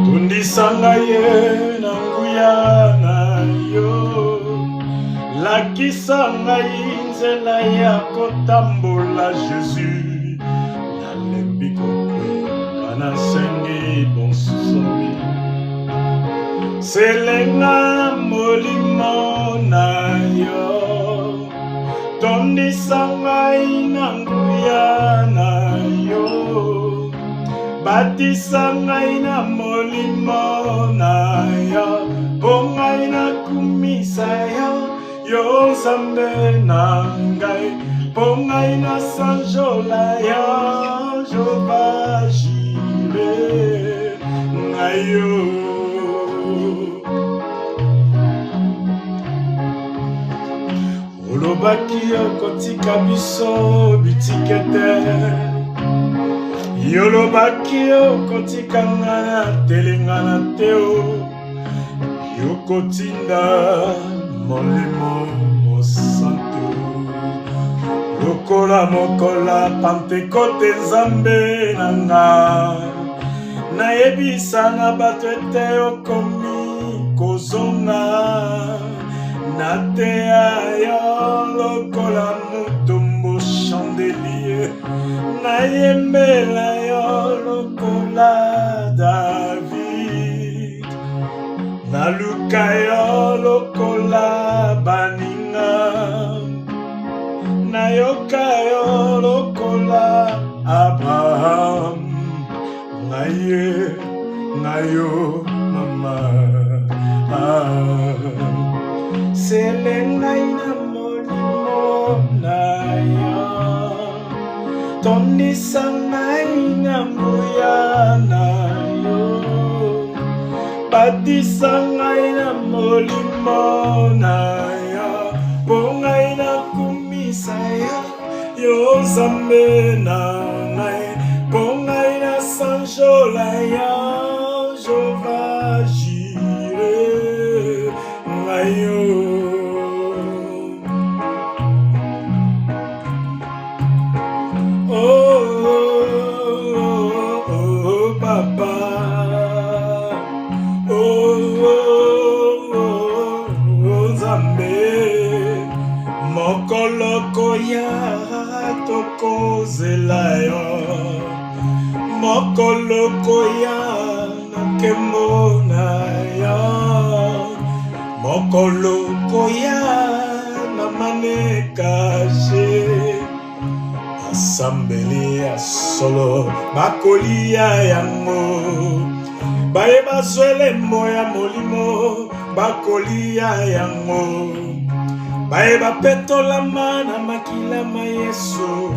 Tundisanga ye na nguya na yo, lakisa ngai nzela ya kotambola Jésus, nalembi kokwe nasengi bonsomi, selenga molimo na yo, tondisa ngai na nguya na yo, batisa ngai na molimo na yo, po ngai na kumisa yo, yo Nzambe na ngai, po ngai na sanjola yo, Jehova Jireh ngai yo. Olobaki okotika biso bitikete, yolobaki okotika nga na telenga na teo, yokotinda molimo mosantu, lokola mokola Pentekote Nzambe na nga, nayebisa na bato ete okomi kozonga, nateya yo lokola motombo chandelier, nayembela yo lokola David, naluka yo lokola baninga, nayoka yo lokola Abraham, naye nayo mama. Selengai na molimo na yo, tondisa ngai na nguya na yo, batisa ngai na molimo na yo, po ngai na kumisa yo, yo Nzambe na ngai, po ngai na sanjola yo, Jehova Jireh ngai yo. Mokolo koya tokozela yo. Mokolo koya nakemona yo. Mokolo koya na manekaje. Asambele ya solo bakolia yango. Baye baswele moya molimo bakolia yango. Baye bapetola mana makila ma Yesu.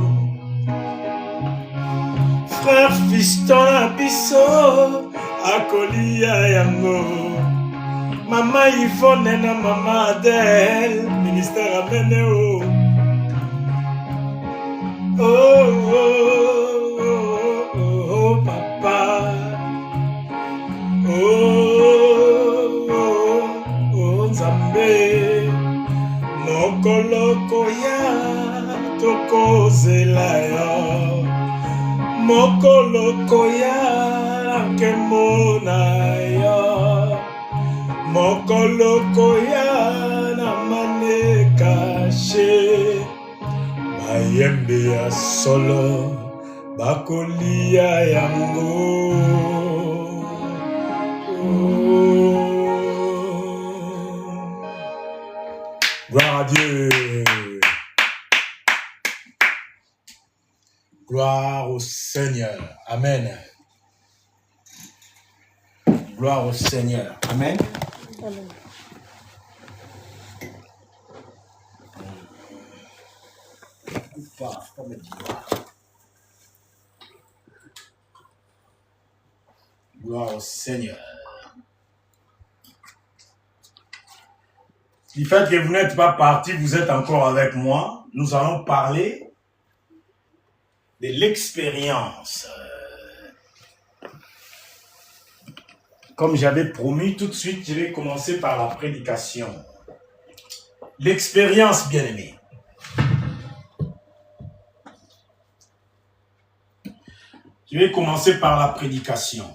Frère fiston na biso akolia yango. Mama Yvonne na mama Adèle ministère amene o. Oh, oh, oh, oh, oh, papa. Oh, oh, oh, Nzambe. Mokolo koya tokozela yo. Mokolo koya kemona yo. Mokolo koya na maneka she. Bayembe ya solo bakolia yango. Gloire à Dieu. Gloire au Seigneur. Amen. Gloire au Seigneur. Amen. Amen. Gloire au Seigneur. Du fait que vous n'êtes pas parti, vous êtes encore avec moi. Nous allons parler de l'expérience. Comme j'avais promis, tout de suite, je vais commencer par la prédication. L'expérience, bien-aimée. Je vais commencer par la prédication.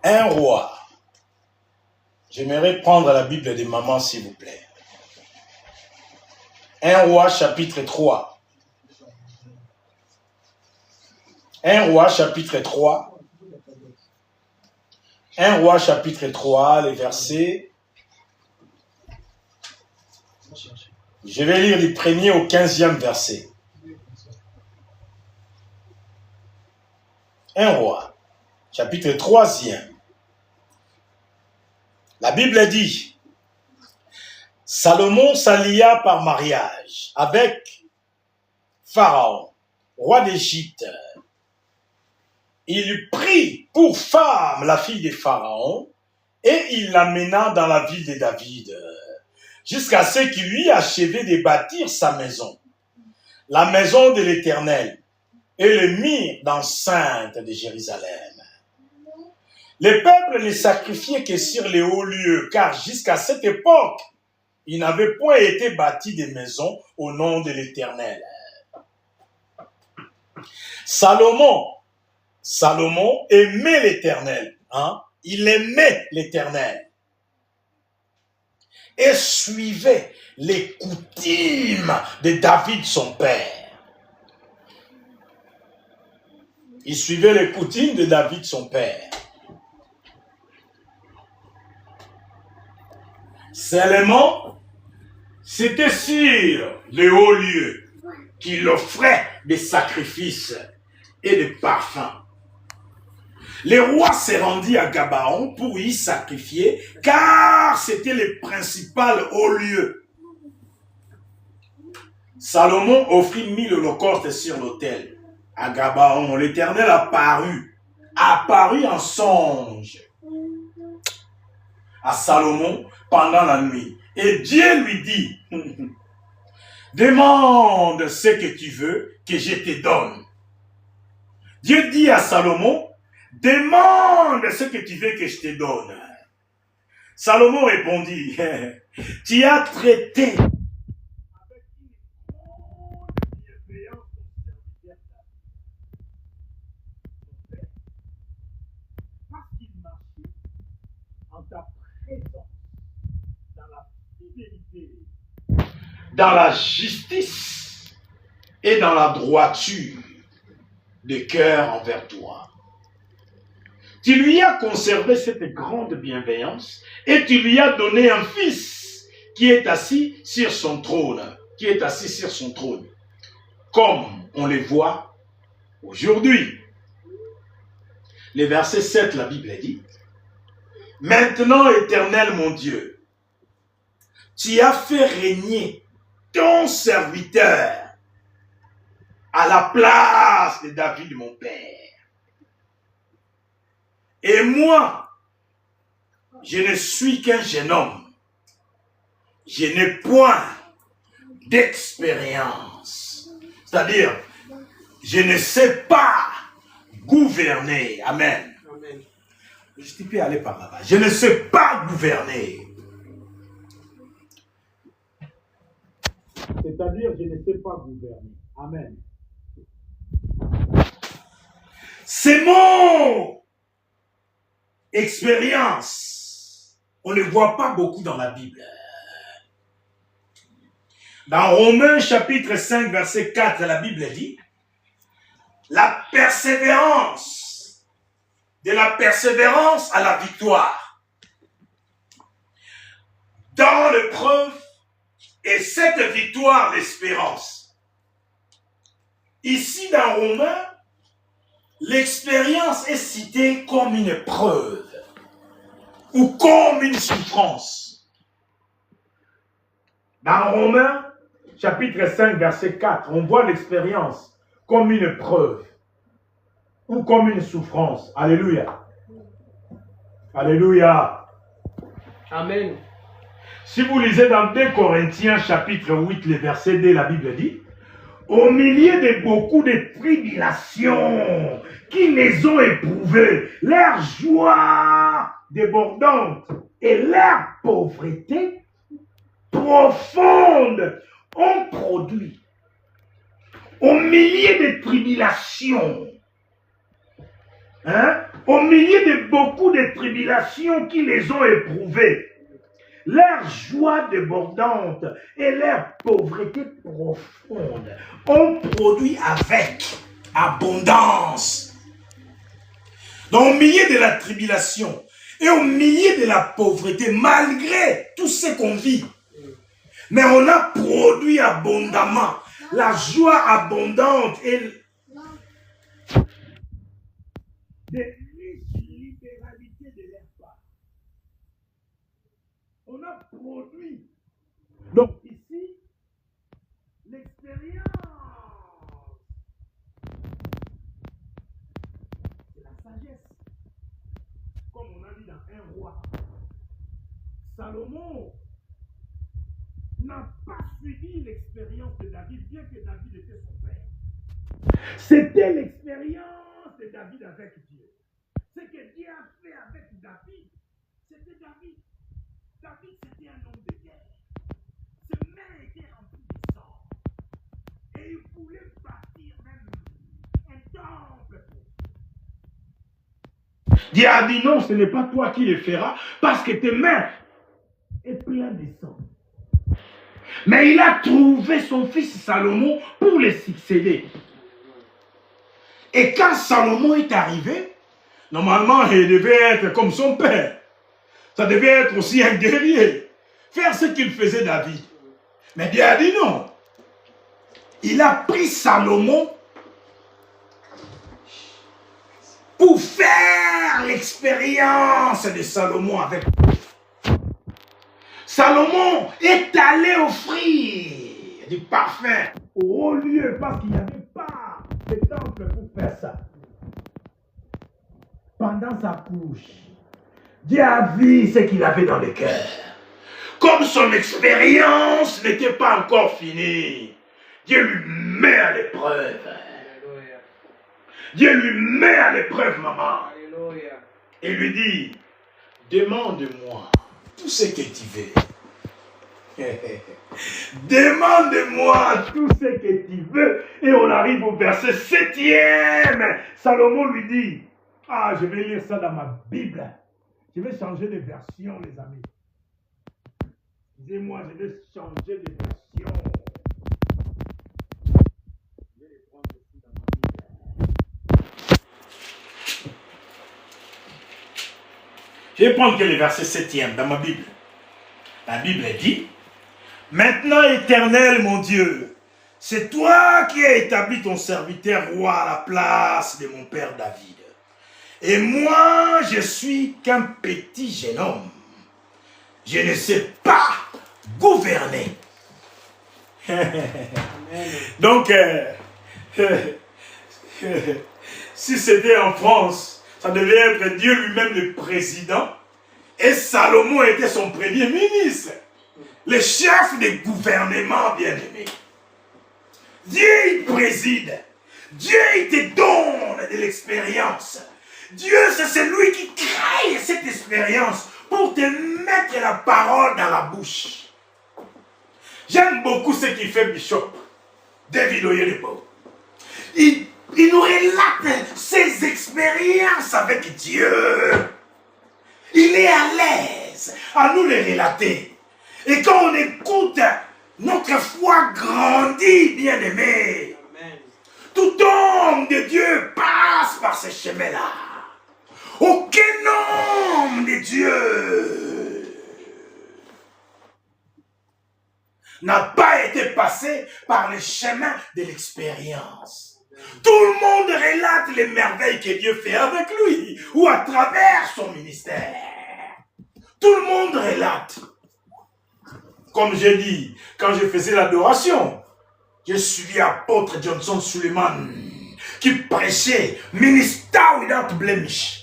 Un roi. J'aimerais prendre la Bible des mamans, s'il vous plaît. Un roi, chapitre 3. Un roi, chapitre 3. Un roi, chapitre 3, les versets. Je vais lire du 1er au 15e verset. Un roi, chapitre 3e. La Bible dit, Salomon s'allia par mariage avec Pharaon, roi d'Égypte. Il prit pour femme la fille de Pharaon et il l'amena dans la ville de David, jusqu'à ce qu'il lui achevait de bâtir sa maison, la maison de l'Éternel, et le mire d'enceinte de Jérusalem. Le peuple ne sacrifiait que sur les hauts lieux, car jusqu'à cette époque, il n'avait point été bâti de maisons au nom de l'Éternel. Salomon aimait l'Éternel. Il aimait l'Éternel. Et suivait les coutumes de David, son père. Il suivait les coutumes de David, son père. Seulement, c'était sur les hauts lieux qu'il offrait des sacrifices et des parfums. Le roi s'est rendu à Gabaon pour y sacrifier, car c'était le principal haut lieu. Salomon offrit 1000 holocaustes sur l'autel. À Gabaon, l'Éternel apparut en songe à Salomon pendant la nuit. Et Dieu lui dit, demande ce que tu veux que je te donne. Dieu dit à Salomon, demande ce que tu veux que je te donne. Salomon répondit, tu as traité avec une grande bienveillance ton serviteur David, parce qu'il marchait ta présence, dans la fidélité, dans la justice et dans la droiture de cœur envers toi. Tu lui as conservé cette grande bienveillance et tu lui as donné un fils qui est assis sur son trône, comme on les voit aujourd'hui. Le verset 7, la Bible dit, « Maintenant, Éternel mon Dieu, tu as fait régner ton serviteur à la place de David mon père. Et moi, je ne suis qu'un jeune homme. Je n'ai point d'expérience. C'est-à-dire, je ne sais pas gouverner. Amen. Amen. Je peux aller par là-bas. Je ne sais pas gouverner. C'est-à-dire, je ne sais pas gouverner. Amen. Ces mots expérience, on ne les voit pas beaucoup dans la Bible. Dans Romains chapitre 5 verset 4, la Bible dit, la persévérance, de la persévérance à la victoire, dans l'épreuve, et cette victoire l'espérance. Ici dans Romains, l'expérience est citée comme une preuve ou comme une souffrance. Dans Romains, chapitre 5, verset 4, on voit l'expérience comme une preuve ou comme une souffrance. Alléluia. Alléluia. Amen. Si vous lisez dans 2 Corinthiens, chapitre 8, le verset 2, la Bible dit, au milieu de beaucoup de tribulations qui les ont éprouvées, leur joie débordante et leur pauvreté profonde ont produit. Au milieu de tribulations, au milieu de beaucoup de tribulations qui les ont éprouvées, leur joie débordante et leur pauvreté profonde ont produit avec abondance. Donc au milieu de la tribulation et au milieu de la pauvreté, malgré tout ce qu'on vit, mais on a produit abondamment la joie abondante et de libéralité de leur part. On a produit. Donc ici, l'expérience, c'est la sagesse. Comme on a dit dans un roi, Salomon n'a pas suivi l'expérience de David, bien que David était son père. C'était l'expérience de David avec Dieu. Ce que Dieu a fait avec David, c'était David. David, c'était un homme de guerre. Ses mains étaient remplies de sang. Et il voulait bâtir même un temple. Dieu a dit non, ce n'est pas toi qui le feras, parce que tes mains sont pleines de sang. Mais il a trouvé son fils Salomon pour le succéder. Et quand Salomon est arrivé, normalement, il devait être comme son père. Ça devait être aussi un guerrier. Faire ce qu'il faisait David. Mais Dieu a dit non. Il a pris Salomon pour faire l'expérience de Salomon avec lui. Salomon est allé offrir du parfum au haut lieu parce qu'il n'y avait pas de temple pour faire ça. Pendant sa couche, Dieu a vu ce qu'il avait dans le cœur. Comme son expérience n'était pas encore finie, Dieu lui met à l'épreuve. Dieu lui met à l'épreuve, maman. Alléluia. Et lui dit, demande-moi tout ce que tu veux. Demande-moi tout ce que tu veux. Et on arrive au verset 7e. Salomon lui dit, ah, je vais lire ça dans ma Bible. Je vais changer de version, les amis. Excusez-moi, je vais changer de version. Je vais les prendre ici dans ma Bible. Je vais prendre que le verset 7e dans ma Bible. La Bible dit: Maintenant, Éternel, mon Dieu, c'est toi qui as établi ton serviteur roi à la place de mon père David. Et moi, je suis qu'un petit jeune homme. Je ne sais pas gouverner. Donc, si c'était en France, ça devait être Dieu lui-même le président. Et Salomon était son premier ministre. Le chef des gouvernements bien-aimé. Dieu, il préside. Dieu, il te donne de l'expérience. Dieu, c'est celui qui crée cette expérience pour te mettre la parole dans la bouche. J'aime beaucoup ce qu'il fait Bishop David Oyedepo. Il nous relate ses expériences avec Dieu. Il est à l'aise à nous les relater. Et quand on écoute, notre foi grandit, bien-aimé. Tout homme de Dieu passe par ce chemin-là. Aucun homme de Dieu n'a pas été passé par le chemin de l'expérience. Tout le monde relate les merveilles que Dieu fait avec lui ou à travers son ministère. Tout le monde relate. Comme j'ai dit, quand je faisais l'adoration, j'ai suivi l'apôtre Johnson Suleiman qui prêchait Minister without blemish.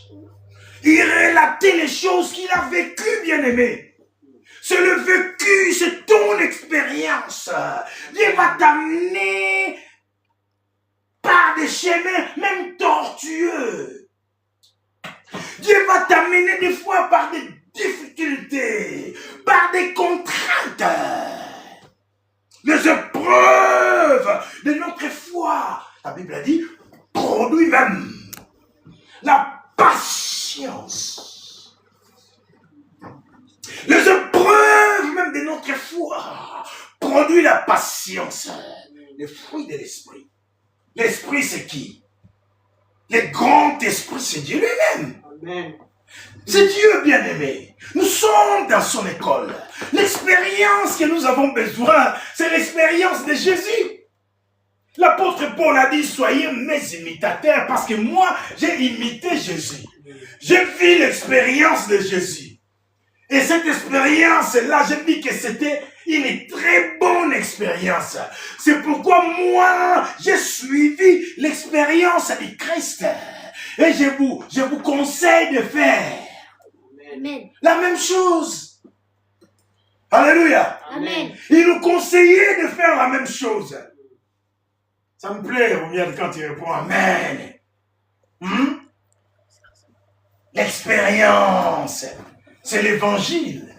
Il relatait les choses qu'il a vécues, bien-aimé. C'est le vécu, c'est ton expérience. Dieu va t'amener par des chemins même tortueux. Dieu va t'amener des fois par des difficultés, par des contraintes. Les épreuves de notre foi, la Bible a dit, produit même la patience. Les épreuves même de notre foi produit la patience. Les fruits de l'esprit. L'esprit, c'est qui? Le grand esprit, c'est Dieu lui-même. Amen. C'est Dieu bien-aimé. Nous sommes dans son école. L'expérience que nous avons besoin, c'est l'expérience de Jésus. L'apôtre Paul a dit, soyez mes imitateurs, parce que moi, j'ai imité Jésus. J'ai vu l'expérience de Jésus. Et cette expérience-là, j'ai dit que c'était une très bonne expérience. C'est pourquoi moi, j'ai suivi l'expérience du Christ. Et je vous conseille de faire Amen. La même chose. Alléluia. Amen. Il nous conseillait de faire la même chose. Ça me plaît, Romiel, quand il répond Amen. L'expérience, c'est l'évangile,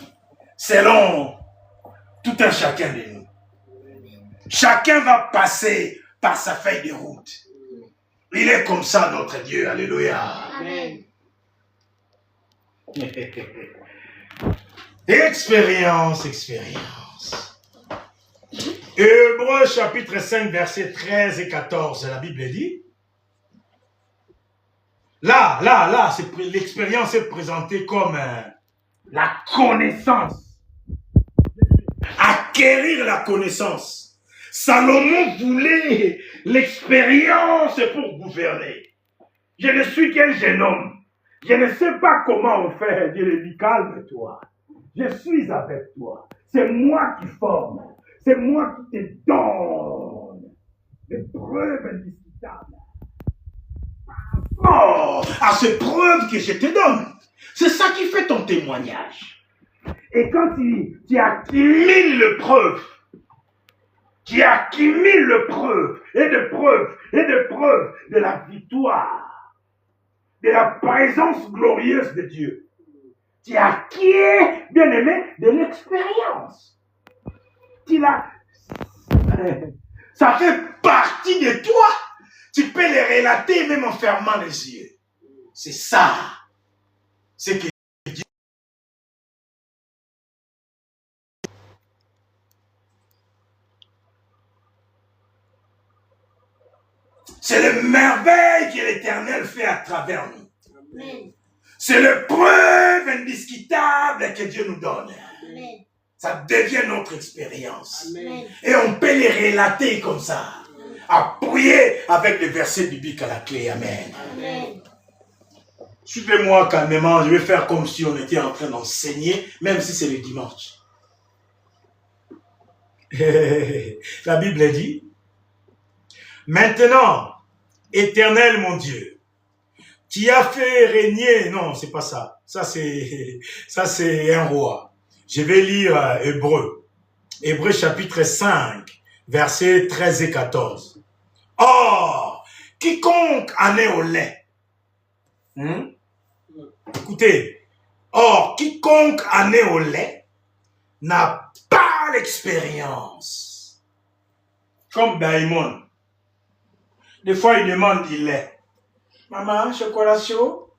selon tout un chacun de nous. Chacun va passer par sa feuille de route. Il est comme ça, notre Dieu. Alléluia. Amen. Expérience. Hébreux chapitre 5, versets 13 et 14, la Bible dit. Là, l'expérience est présentée comme la connaissance. Acquérir la connaissance. Salomon voulait l'expérience pour gouverner. Je ne suis qu'un jeune homme. Je ne sais pas comment on fait. Dieu lui dit, calme-toi. Je suis avec toi. C'est moi qui forme. C'est moi qui te donne des preuves indiscutables. Oh, à ces preuves que je te donne. C'est ça qui fait ton témoignage. Et quand tu accumules les preuves, tu accumules les preuves et de preuves et de preuves de la victoire, de la présence glorieuse de Dieu. Tu acquiers, bien aimé, de l'expérience. Ça fait partie de toi. Tu peux les relater même en fermant les yeux. C'est ça. C'est que C'est les merveilles que l'Éternel fait à travers nous. Amen. C'est le preuve indiscutable que Dieu nous donne. Amen. Ça devient notre expérience. Amen. Et on peut les relater comme ça. Appuyé avec les versets bibliques à la clé. Amen. Amen. Suivez-moi calmement. Je vais faire comme si on était en train d'enseigner, même si c'est le dimanche. La Bible dit, maintenant, Éternel mon Dieu, qui a fait régner, non, c'est pas ça. Ça c'est un roi. Je vais lire Hébreu. Hébreu chapitre 5, versets 13 et 14. Or, quiconque en est au lait. Écoutez. Or, quiconque en est au lait n'a pas l'expérience. Comme Daimon. Des fois, il demande du lait. Maman, chocolat chaud?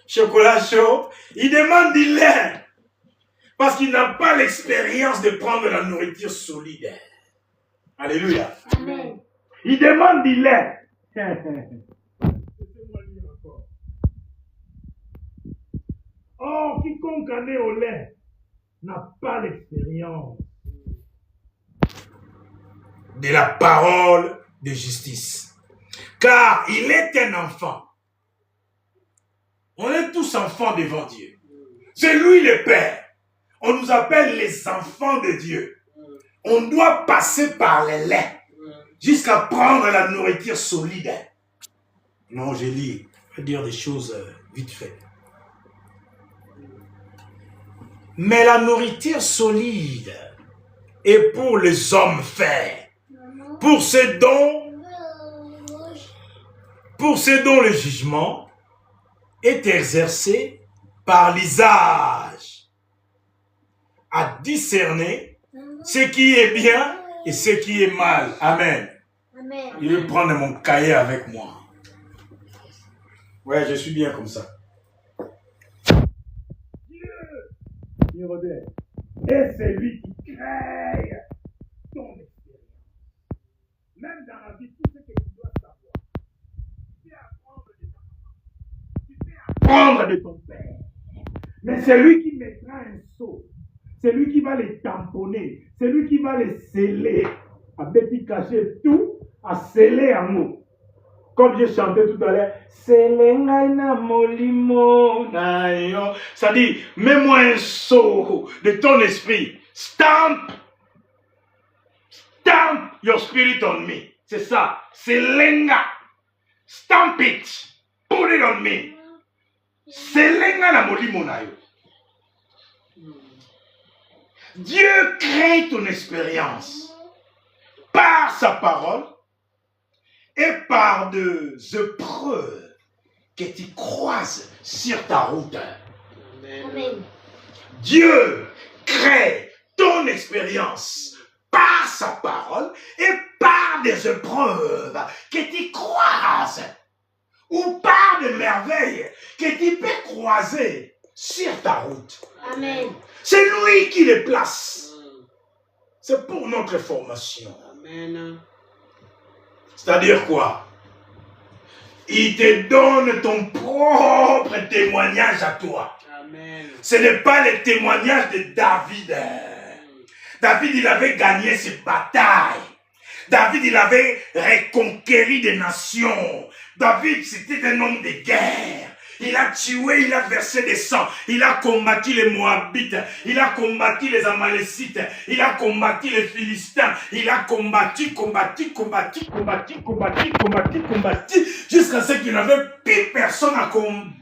Chocolat chaud? Il demande du lait. Parce qu'il n'a pas l'expérience de prendre la nourriture solide. Alléluia. Amen. Il demande du lait. Or, quiconque en est au lait n'a pas l'expérience de la parole de justice. Car il est un enfant. On est tous enfants devant Dieu. C'est lui le Père. On nous appelle les enfants de Dieu. On doit passer par les laits jusqu'à prendre la nourriture solide. Non, je lis. Je vais dire des choses vite fait. Mais la nourriture solide est pour les hommes faits. Pour ceux dont le jugement est exercé par l'usage à discerner ce qui est bien et ce qui est mal. Amen. Amen. Je vais prendre mon cahier avec moi. Ouais, je suis bien comme ça. Dieu est celui qui crée ton expérience. Même dans la vie, tout ce que tu dois savoir. Tu peux apprendre de ta maman. Tu peux apprendre de ton père. Mais c'est lui qui mettra un sceau. C'est lui qui va les tamponner. C'est lui qui va les sceller. Avec cacher tout, à sceller en nous. Comme j'ai chanté tout à l'heure, ça dit, mets-moi un sceau de ton esprit. Stamp your spirit on me. C'est ça. Selenga. Stamp it. Put it on me. Selenga na molimo na yo. Dieu crée ton expérience par sa parole et par des épreuves que tu croises sur ta route. Amen. Dieu crée ton expérience par sa parole et par des épreuves que tu croises ou par des merveilles que tu peux croiser sur ta route. Amen. C'est lui qui les place. C'est pour notre formation. Amen. C'est-à-dire quoi? Il te donne ton propre témoignage à toi. Amen. Ce n'est pas le témoignage de David. David, il avait gagné ses batailles. David, il avait reconquéri des nations. David, c'était un homme de guerre. Il a tué, il a versé des sangs. Il a combattu les Moabites. Il a combattu les Amalécites. Il a combattu les Philistins. Il a combattu, jusqu'à ce qu'il n'avait plus personne à combattre.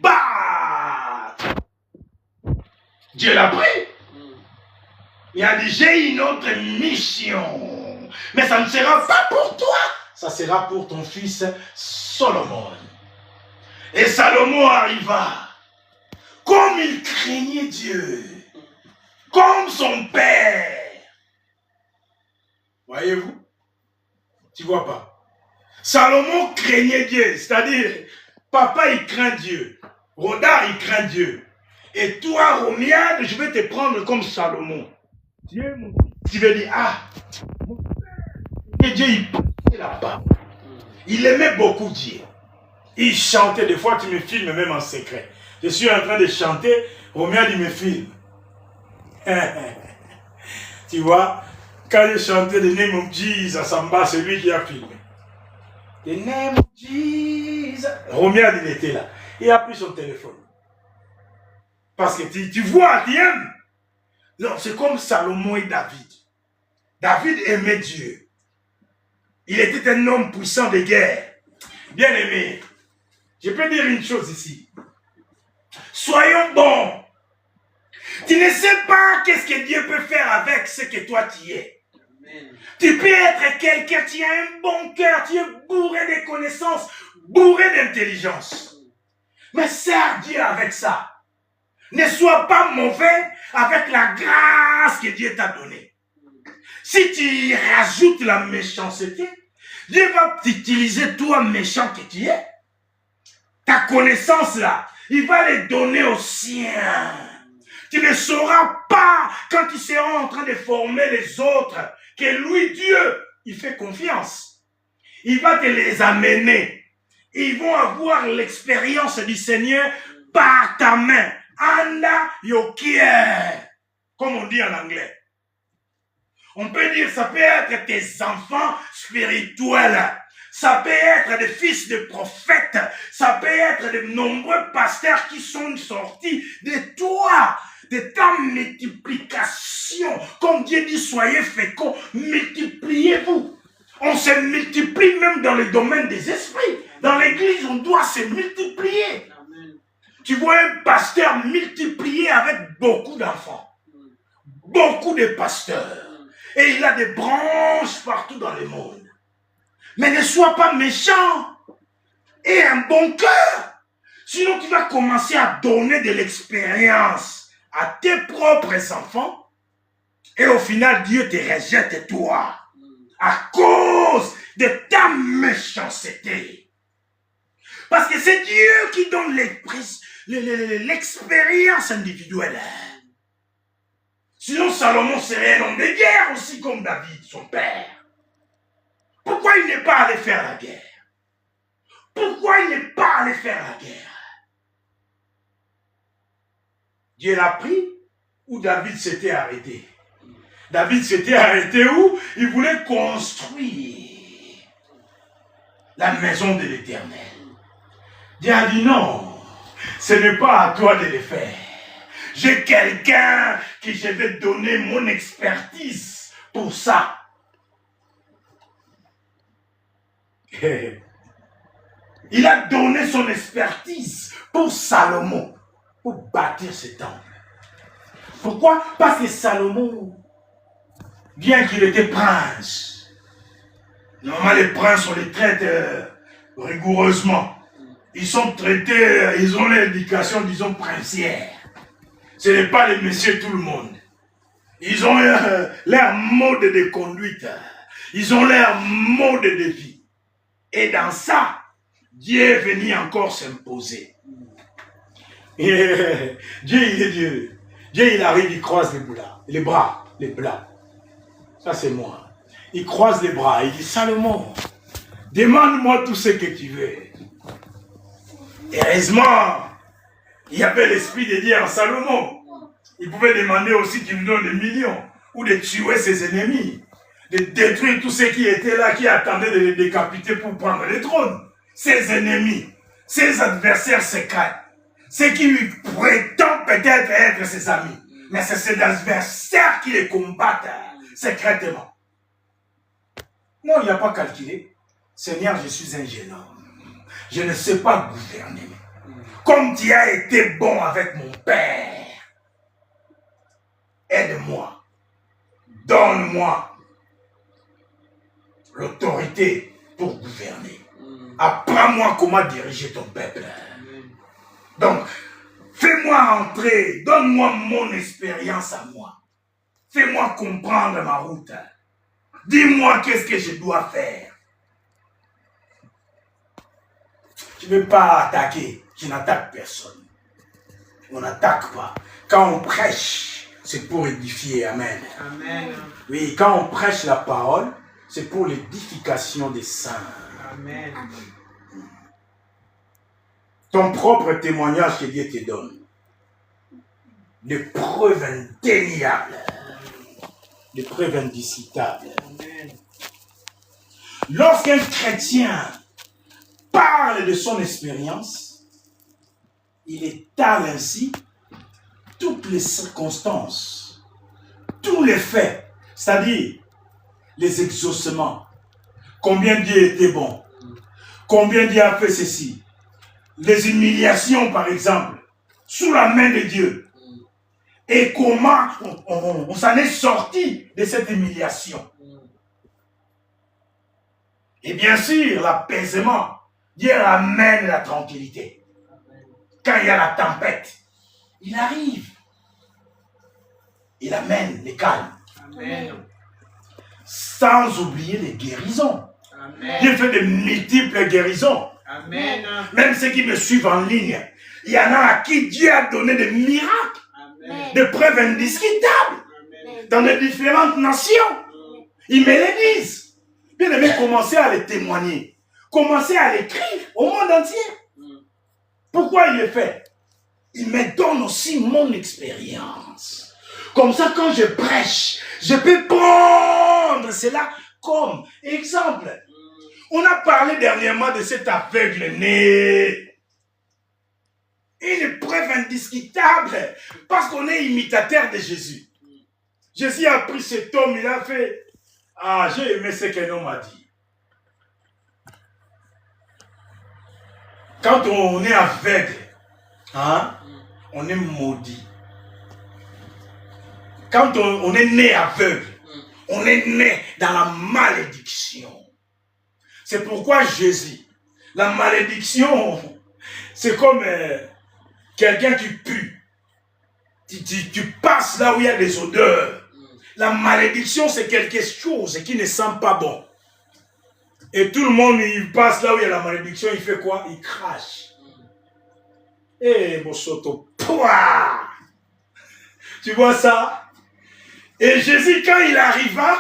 Dieu l'a pris. Il a dit, j'ai une autre mission. Mais ça ne sera pas pour toi. Ça sera pour ton fils Salomon. Et Salomon arriva, comme il craignait Dieu, comme son père. Voyez-vous? Tu vois pas? Salomon craignait Dieu, c'est-à-dire, papa il craint Dieu, Rodar il craint Dieu. Et toi, Romiade, je vais te prendre comme Salomon. Dieu, mon fils, tu veux dire, ah, mon père, et Dieu il passait là-bas. Il aimait beaucoup Dieu. Il chantait, des fois tu me filmes même en secret. Je suis en train de chanter, Roméa dit me filme. Tu vois, quand je chantais The Name of Jesus, Samba, c'est lui qui a filmé. The Name of Jesus. Roméa il était là. Il a pris son téléphone. Parce que tu vois, tu aimes. Non, c'est comme Salomon et David. David aimait Dieu. Il était un homme puissant de guerre. Bien aimé. Je peux dire une chose ici. Soyons bons. Tu ne sais pas qu'est-ce que Dieu peut faire avec ce que toi tu es. Amen. Tu peux être quelqu'un, tu as un bon cœur, tu es bourré de connaissances, bourré d'intelligence. Mais sers Dieu avec ça. Ne sois pas mauvais avec la grâce que Dieu t'a donnée. Si tu rajoutes la méchanceté, Dieu va t'utiliser toi méchant que tu es. Ta connaissance là, il va les donner aux siens. Tu ne sauras pas quand tu seras en train de former les autres que lui, Dieu, il fait confiance. Il va te les amener. Ils vont avoir l'expérience du Seigneur par ta main. Anda yokier, comme on dit en anglais. On peut dire, ça peut être tes enfants spirituels. Ça peut être des fils de prophètes. Ça peut être de nombreux pasteurs qui sont sortis de toi, de ta multiplication. Comme Dieu dit, soyez féconds, multipliez-vous. On se multiplie même dans le domaine des esprits. Dans l'église, on doit se multiplier. Amen. Tu vois un pasteur multiplié avec beaucoup d'enfants. Beaucoup de pasteurs. Et il a des branches partout dans le monde. Mais ne sois pas méchant. Et un bon cœur. Sinon, tu vas commencer à donner de l'expérience à tes propres enfants. Et au final, Dieu te rejette toi. À cause de ta méchanceté. Parce que c'est Dieu qui donne l'expérience individuelle. Sinon, Salomon serait un homme de guerre aussi comme David, son père. Pourquoi il n'est pas allé faire la guerre? Pourquoi il n'est pas allé faire la guerre? Dieu l'a pris ou David s'était arrêté? David s'était arrêté où? Il voulait construire la maison de l'Éternel. Dieu a dit non, ce n'est pas à toi de le faire. J'ai quelqu'un qui je vais donner mon expertise pour ça. Il a donné son expertise pour Salomon, pour bâtir ce temple. Pourquoi? Parce que Salomon, bien qu'il était prince, normalement les princes on les traite rigoureusement. Ils sont traités, ils ont l'éducation, disons, princière. Ce n'est pas les messieurs tout le monde. Ils ont leur mode de conduite. Ils ont leur mode de vie. Et dans ça, Dieu est venu encore s'imposer. Dieu, il est Dieu. Dieu, il arrive, il croise les bras, les bras. Ça, c'est moi. Il croise les bras, il dit, Salomon, demande-moi tout ce que tu veux. Heureusement, il y avait l'esprit de Dieu en Salomon. Il pouvait demander aussi qu'il nous donne des millions, ou de tuer ses ennemis, de détruire tous ceux qui étaient là, qui attendaient de les décapiter pour prendre le trône. Ses ennemis, ses adversaires secrets, ceux qui lui prétendent peut-être être ses amis. Mais c'est ses adversaires qui les combattent secrètement. Non, il n'a pas calculé. Seigneur, je suis un jeune homme. Je ne sais pas gouverner. Comme tu as été bon avec mon père, aide-moi. Donne-moi l'autorité pour gouverner. Apprends-moi comment diriger ton peuple. Donc, fais-moi entrer, donne-moi mon expérience à moi. Fais-moi comprendre ma route. Dis-moi qu'est-ce que je dois faire. Je ne veux pas attaquer, je n'attaque personne. On n'attaque pas. Quand on prêche, c'est pour édifier. Amen. Amen. Oui, quand on prêche la parole, c'est pour l'édification des saints. Amen. Ton propre témoignage que Dieu te donne. Des preuves indéniables. Des preuves indiscutables. Amen. Lorsqu'un chrétien parle de son expérience, il étale ainsi toutes les circonstances, tous les faits, c'est-à-dire les exaucements, combien Dieu était bon, combien Dieu a fait ceci, les humiliations par exemple, sous la main de Dieu, et comment on s'en est sorti de cette humiliation. Et bien sûr, l'apaisement, Dieu ramène la tranquillité. Quand il y a la tempête, il arrive. Il amène le calme. Amen. Sans oublier les guérisons. Amen. Dieu fait de multiples guérisons. Amen. Même ceux qui me suivent en ligne, il y en a à qui Dieu a donné des miracles, Amen. des preuves indiscutables Amen. dans les différentes nations. Ils me le disent. Bien aimé, commencez à les témoigner. Commencez à l'écrire au monde entier. Pourquoi il le fait? Il me donne aussi mon expérience. Comme ça, quand je prêche, je peux prendre cela comme exemple. On a parlé dernièrement de cet aveugle-né. Une preuve indiscutable parce qu'on est imitateur de Jésus. Jésus a pris cet homme, il a fait... Ah, j'ai aimé ce qu'un homme a dit. Quand on est aveugle, hein, on est maudit. Quand on est né aveugle, on est né dans la malédiction. C'est pourquoi Jésus, la malédiction, c'est comme quelqu'un qui pue. Tu passes là où il y a des odeurs. La malédiction, c'est quelque chose qui ne sent pas bon. Et tout le monde, il passe là où il y a la malédiction, il fait quoi? Il crache. Eh, Bosoto, pouah! Tu vois ça? Et Jésus, quand il arriva,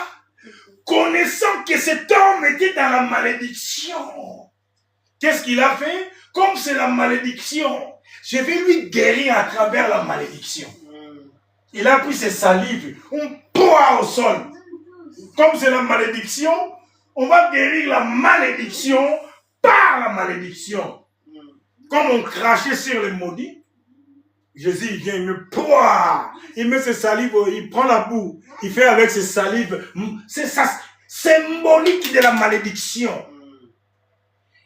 connaissant que cet homme était dans la malédiction, qu'est-ce qu'il a fait? Comme c'est la malédiction, je vais lui guérir à travers la malédiction. Il a pris ses salives, on poids au sol. Comme c'est la malédiction, on va guérir la malédiction par la malédiction. Comme on crachait sur les maudits, Jésus il vient, il me poids, il met ses salives, il prend la boue, il fait avec ses salives. C'est ça, symbolique de la malédiction.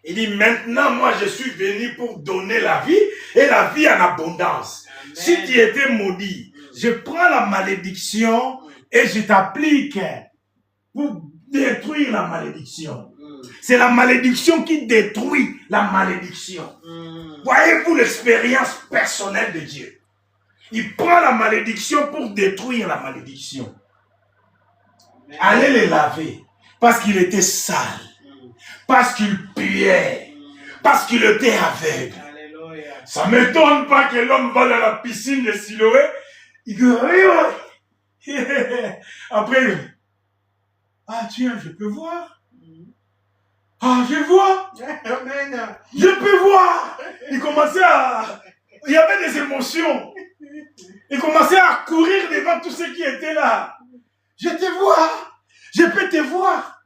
Il dit maintenant, moi je suis venu pour donner la vie et la vie en abondance. Amen. Si tu étais maudit, je prends la malédiction et je t'applique pour détruire la malédiction. C'est la malédiction qui détruit la malédiction. Voyez-vous l'expérience personnelle de Dieu? Il prend la malédiction pour détruire la malédiction. Allez les laver parce qu'il était sale, parce qu'il puait, parce qu'il était aveugle. Alléluia. Ça ne m'étonne pas que l'homme va dans la piscine de Siloé. Il dit, oui. Après, ah tiens, je peux voir. Ah, je vois. Je peux voir. Il commençait à... Il y avait des émotions. Il commençait à courir devant tous ceux qui étaient là. Je te vois. Je peux te voir.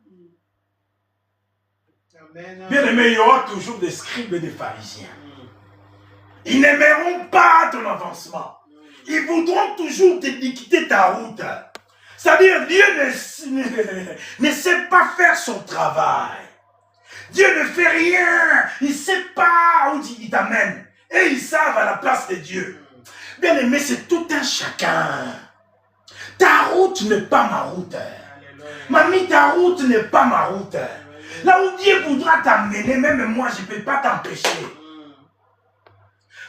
Bien aimé, il y aura toujours des scribes et des pharisiens. Ils n'aimeront pas ton avancement. Ils voudront toujours te dicter ta route. C'est-à-dire, Dieu ne sait pas faire son travail. Dieu ne fait rien. Il ne sait pas où il t'amène. Et ils savent à la place de Dieu. Bien aimé, c'est tout un chacun. Ta route n'est pas ma route. Mamie, ta route n'est pas ma route. Là où Dieu voudra t'amener, même moi, je ne peux pas t'empêcher.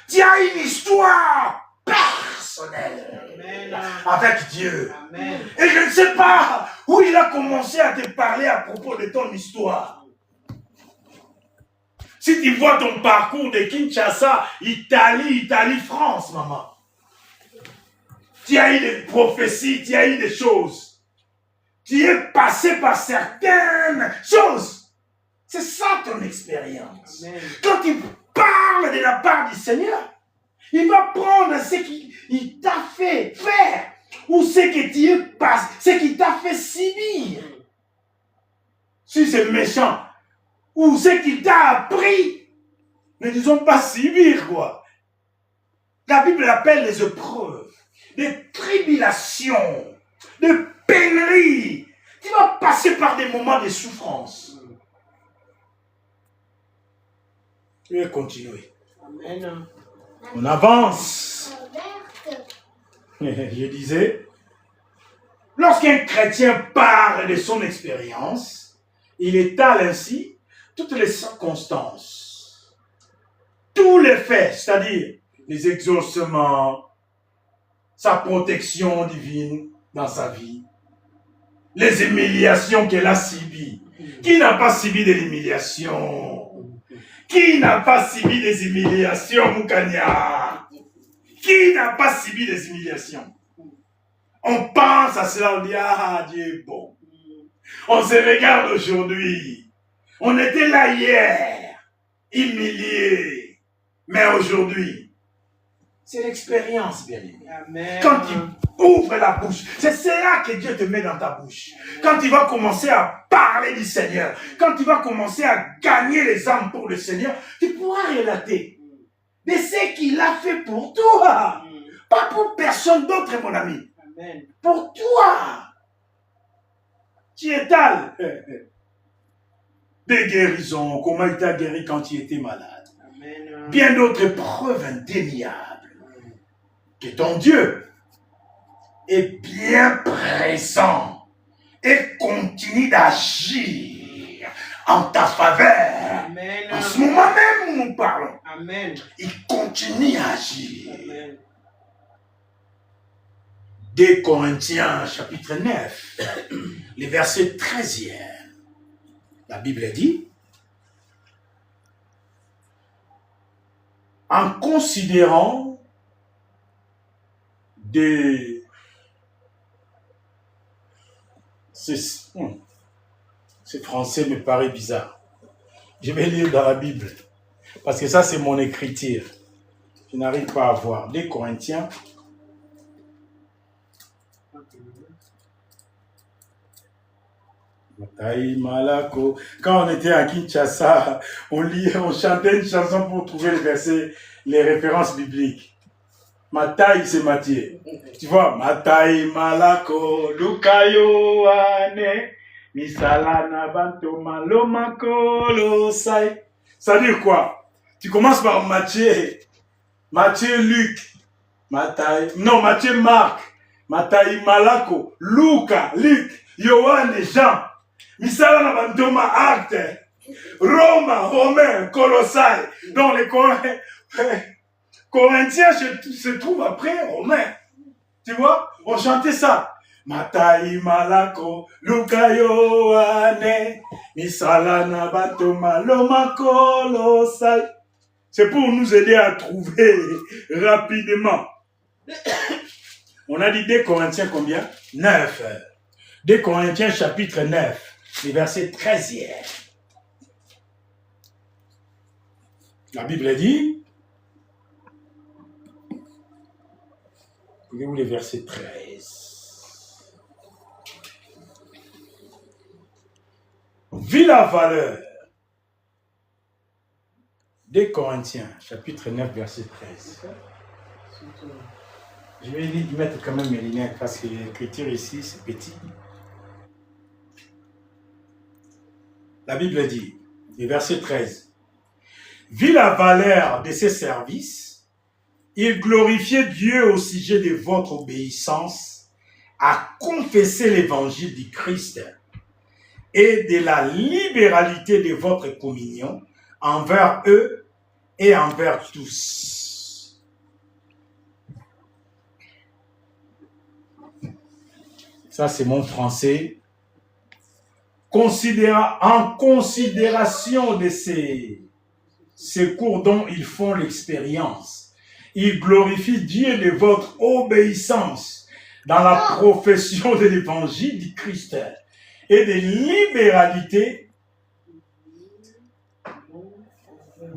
Tu as une histoire personnelle avec Dieu. Amen. Et je ne sais pas où il a commencé à te parler à propos de ton histoire. Si tu vois ton parcours de Kinshasa, Italie, France, maman. Tu as eu des prophéties, tu as eu des choses. Tu es passé par certaines choses. C'est ça ton expérience. Amen. Quand il parle de la part du Seigneur, il va prendre ce qu'il t'a fait faire ou ce que tu passes, ce qu'il t'a fait subir. Si c'est méchant, ou ce qu'il t'a appris, ne disons pas subir, quoi. La Bible appelle les épreuves, des tribulations, des pénuries. Tu vas passer par des moments de souffrance. Je vais continuer. Amen. On avance. Je disais, lorsqu'un chrétien parle de son expérience, il étale ainsi toutes les circonstances, tous les faits, c'est-à-dire les exaucements, sa protection divine dans sa vie, les humiliations qu'elle a subies. Qui n'a pas subi de l'humiliation? Qui n'a pas subi des humiliations, Moukania? Qui n'a pas subi des humiliations? On pense à cela, on dit, ah, Dieu est bon. On se regarde aujourd'hui. On était là hier, humilié. Mais aujourd'hui, c'est l'expérience, bien aimé. Amen. Quand tu ouvres la bouche, c'est cela que Dieu te met dans ta bouche. Quand tu vas commencer à parler du Seigneur, quand tu vas commencer à gagner les âmes pour le Seigneur, tu pourras relater de ce qu'il a fait pour toi. Pas pour personne d'autre, mon ami. Amen. Pour toi. Tu étales des guérisons, comment il t'a guéri quand tu étais malade. Amen. Bien d'autres preuves indéniables que ton Dieu est bien présent et continue d'agir en ta faveur. Amen. En ce moment même où nous parlons, Amen. il continue à agir. Amen. 2 Corinthiens chapitre 9, le verset 13e. La Bible dit, en considérant des... Ce français me paraît bizarre. Je vais lire dans la Bible, parce que ça c'est mon écriture. Je n'arrive pas à voir. 2 Corinthiens. Quand on était à Kinshasa, on chantait une chanson pour trouver les versets, les références bibliques. Mataï, c'est Matthieu. Tu vois, Mataï Malako, Lukayo Ane, Misalana Bantoma, Lomako, Losai. Ça veut dire quoi? Tu commences par Matthieu, Luc, Matthieu Marc, Mataï Malako, Luca, Luc, Yohan et Jean. Misalana Bantoma, Acte, Romain, Colossai. Donc les Corinthiens se trouvent après Romains. Tu vois, on chantait ça. Mataï Malako, Luka Yohane, Misalana Batoma, Loma Kolosai. C'est pour nous aider à trouver rapidement. On a dit 2 Corinthiens combien? 9. 2 Corinthiens chapitre 9, le verset 13e. La Bible dit, regardez-vous le verset 13. Vu la valeur. 2 Corinthiens, chapitre 9, verset 13. Je vais mettre quand même mes lunettes parce que l'écriture ici, c'est petit. La Bible dit, le verset 13. Vu la valeur de ses services, il glorifiait Dieu au sujet de votre obéissance à confesser l'évangile du Christ et de la libéralité de votre communion envers eux et envers tous. Ça, c'est mon français. En considération de ces cours dont ils font l'expérience, ils glorifient Dieu de votre obéissance dans la profession de l'évangile du Christ et de libéralité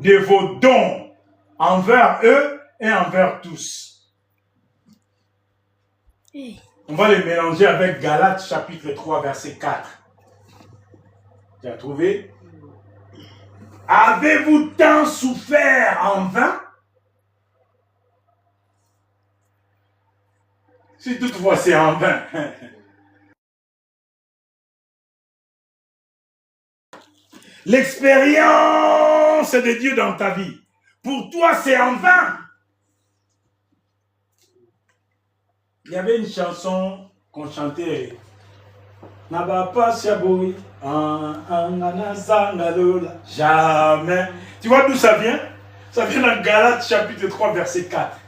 de vos dons envers eux et envers tous. On va les mélanger avec Galates chapitre 3 verset 4. Tu as trouvé? Avez-vous tant souffert en vain? Si toutefois c'est en vain. L'expérience de Dieu dans ta vie, pour toi c'est en vain. Il y avait une chanson qu'on chantait. Jamais. Tu vois d'où ça vient? Ça vient dans Galates chapitre 3 verset 4.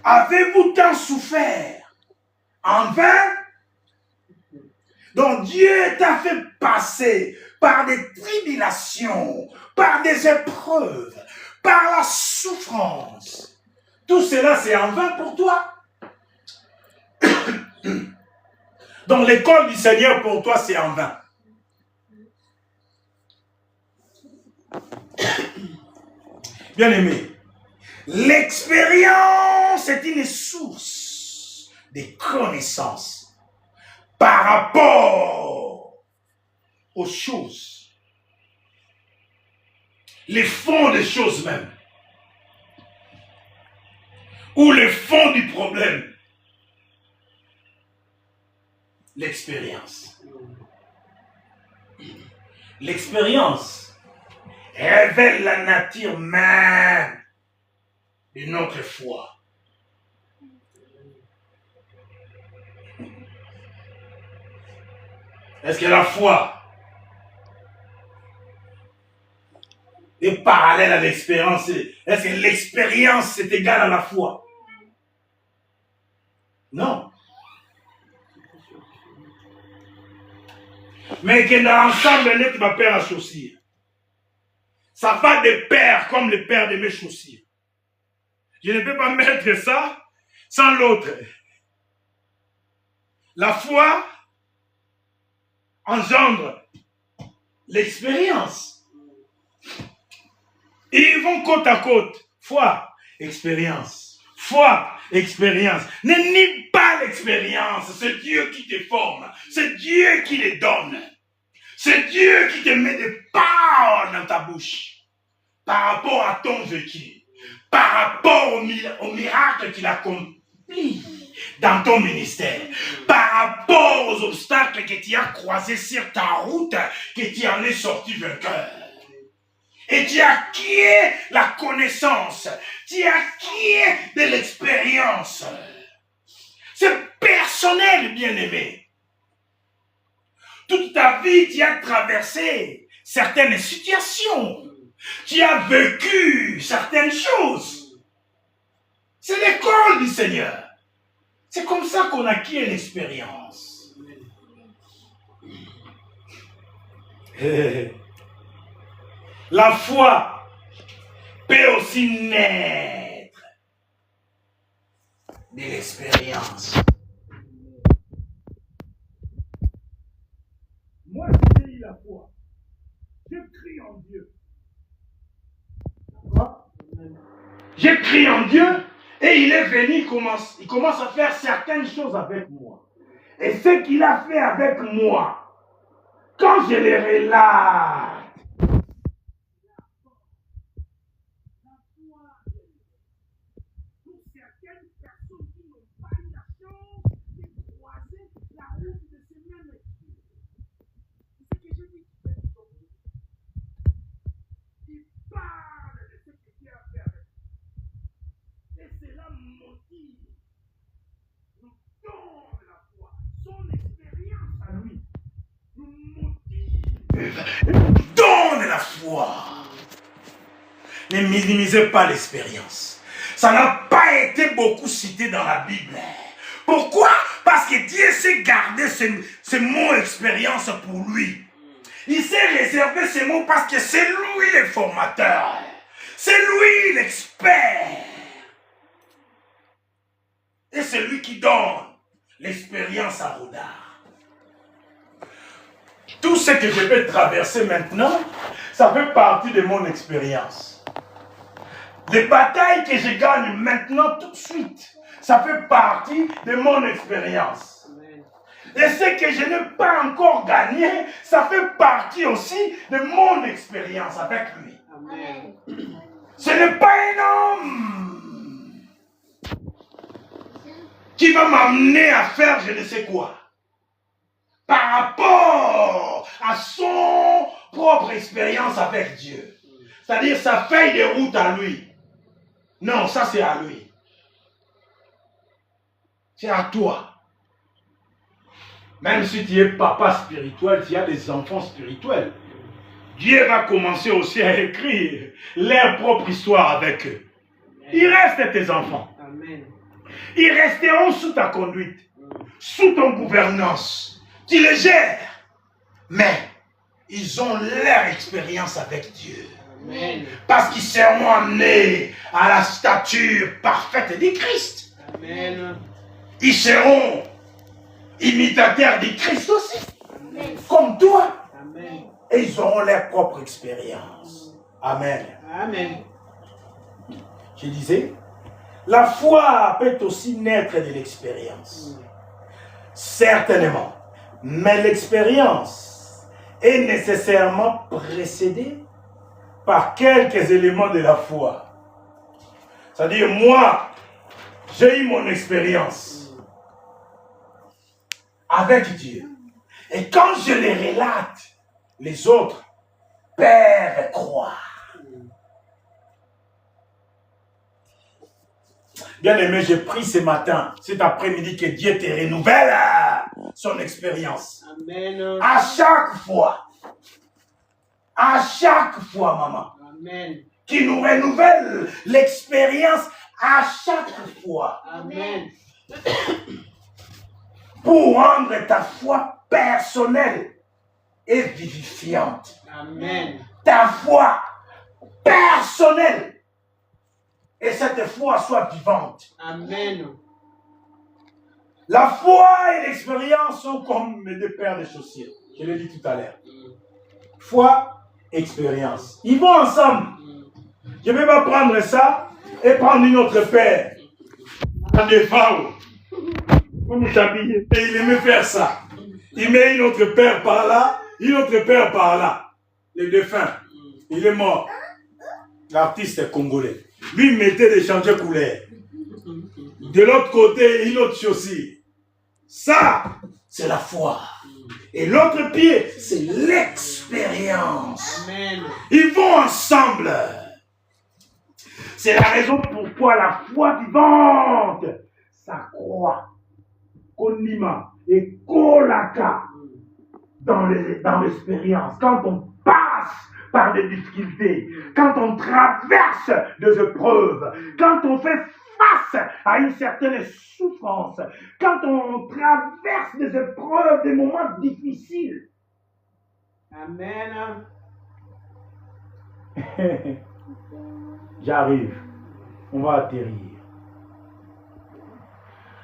Avez-vous tant souffert en vain? Donc Dieu t'a fait passer par des tribulations, par des épreuves, par la souffrance. Tout cela c'est en vain pour toi. Donc l'école du Seigneur pour toi c'est en vain. Bien aimé, l'expérience est une source de connaissances par rapport aux choses, les fonds des choses même, ou le fond du problème. L'expérience. L'expérience révèle la nature même de notre foi. Est-ce que la foi est parallèle à l'expérience? Est-ce que l'expérience est égale à la foi? Non. Mais que dans l'ensemble, n'est ma paire à chaussures. Ça va de pair comme le paire de mes chaussures. Je ne peux pas mettre ça sans l'autre. La foi engendre l'expérience. Ils vont côte à côte. Foi, expérience. Foi, expérience. Ne nie pas l'expérience. C'est Dieu qui te forme. C'est Dieu qui les donne. C'est Dieu qui te met des paroles dans ta bouche. Par rapport à ton vécu. Par rapport au miracle qu'il accomplit dans ton ministère. Par rapport aux obstacles que tu as croisés sur ta route, que tu en es sorti vainqueur. Et tu acquiers la connaissance. Tu acquiers de l'expérience. C'est personnel, bien-aimé. Toute ta vie, tu as traversé certaines situations. Tu as vécu certaines choses. C'est l'école du Seigneur. C'est comme ça qu'on acquiert l'expérience. La foi peut aussi naître de l'expérience. Moi, j'ai eu la foi. Je crie en Dieu. D'accord? J'ai crié en Dieu et il est venu, il commence à faire certaines choses avec moi. Et ce qu'il a fait avec moi, quand je les relate, pour certaines personnes qui n'ont pas eu la chance de croiser la route de ce même Dieu, c'est ce que je dis. Il parle de ce que Dieu a fait avec nous. Et cela motive, nous donne la foi. Son expérience à lui nous motive, nous donne la foi. Ne minimisez pas l'expérience. Ça n'a pas été beaucoup cité dans la Bible. Pourquoi? Parce que Dieu s'est gardé ce mot expérience pour lui. Il s'est réservé ces mots parce que c'est lui le formateur. C'est lui l'expert. Et c'est lui qui donne l'expérience à Rodard. Tout ce que je vais traverser maintenant, ça fait partie de mon expérience. Les batailles que je gagne maintenant tout de suite, ça fait partie de mon expérience. Et ce que je n'ai pas encore gagné, ça fait partie aussi de mon expérience avec lui. Amen. Ce n'est pas un homme qui va m'amener à faire je ne sais quoi. Par rapport à son propre expérience avec Dieu. C'est-à-dire sa feuille de route à lui. Non, ça c'est à lui. C'est à toi. Même si tu es papa spirituel, tu as des enfants spirituels. Dieu va commencer aussi à écrire leur propre histoire avec eux. Ils restent tes enfants. Amen. Ils resteront sous ta conduite, sous ton gouvernance. Tu les gères. Mais ils ont leur expérience avec Dieu. Amen. Parce qu'ils seront amenés à la stature parfaite du Christ. Amen. Ils seront imitateurs du Christ aussi. Amen. Comme toi. Amen. Et ils auront leur propre expérience. Amen. Amen. Je disais, la foi peut aussi naître de l'expérience. Certainement. Mais l'expérience est nécessairement précédée par quelques éléments de la foi. C'est-à-dire, moi, j'ai eu mon expérience avec Dieu. Et quand je les relate, les autres peuvent croire. Bien aimé, j'ai pris ce matin, cet après-midi, que Dieu te renouvelle son expérience. Amen. À chaque fois, maman, Amen. qui nous renouvelle l'expérience à chaque fois. Amen. Pour rendre ta foi personnelle et vivifiante. Amen. Ta foi personnelle. Et cette foi soit vivante. Amen. La foi et l'expérience sont comme mes deux paires de chaussures. Je l'ai dit tout à l'heure. Foi, expérience. Ils vont ensemble. Je ne vais pas prendre ça et prendre une autre paire. Un défaut. Vous nous habillez. Et il aimait faire ça. Il met une autre paire par là, une autre paire par là. Le défunt. Il est mort. L'artiste est congolais. Lui, il mettait des changements couleurs. De l'autre côté, une autre chaussure. Ça, c'est la foi. Et l'autre pied, c'est l'expérience. Amen. Ils vont ensemble. C'est la raison pourquoi la foi vivante, ça croit. Konima et kolaka dans l'expérience. Quand on passe par des difficultés, quand on traverse des épreuves, quand on fait face à une certaine souffrance, quand on traverse des épreuves, des moments difficiles. Amen. J'arrive. On va atterrir.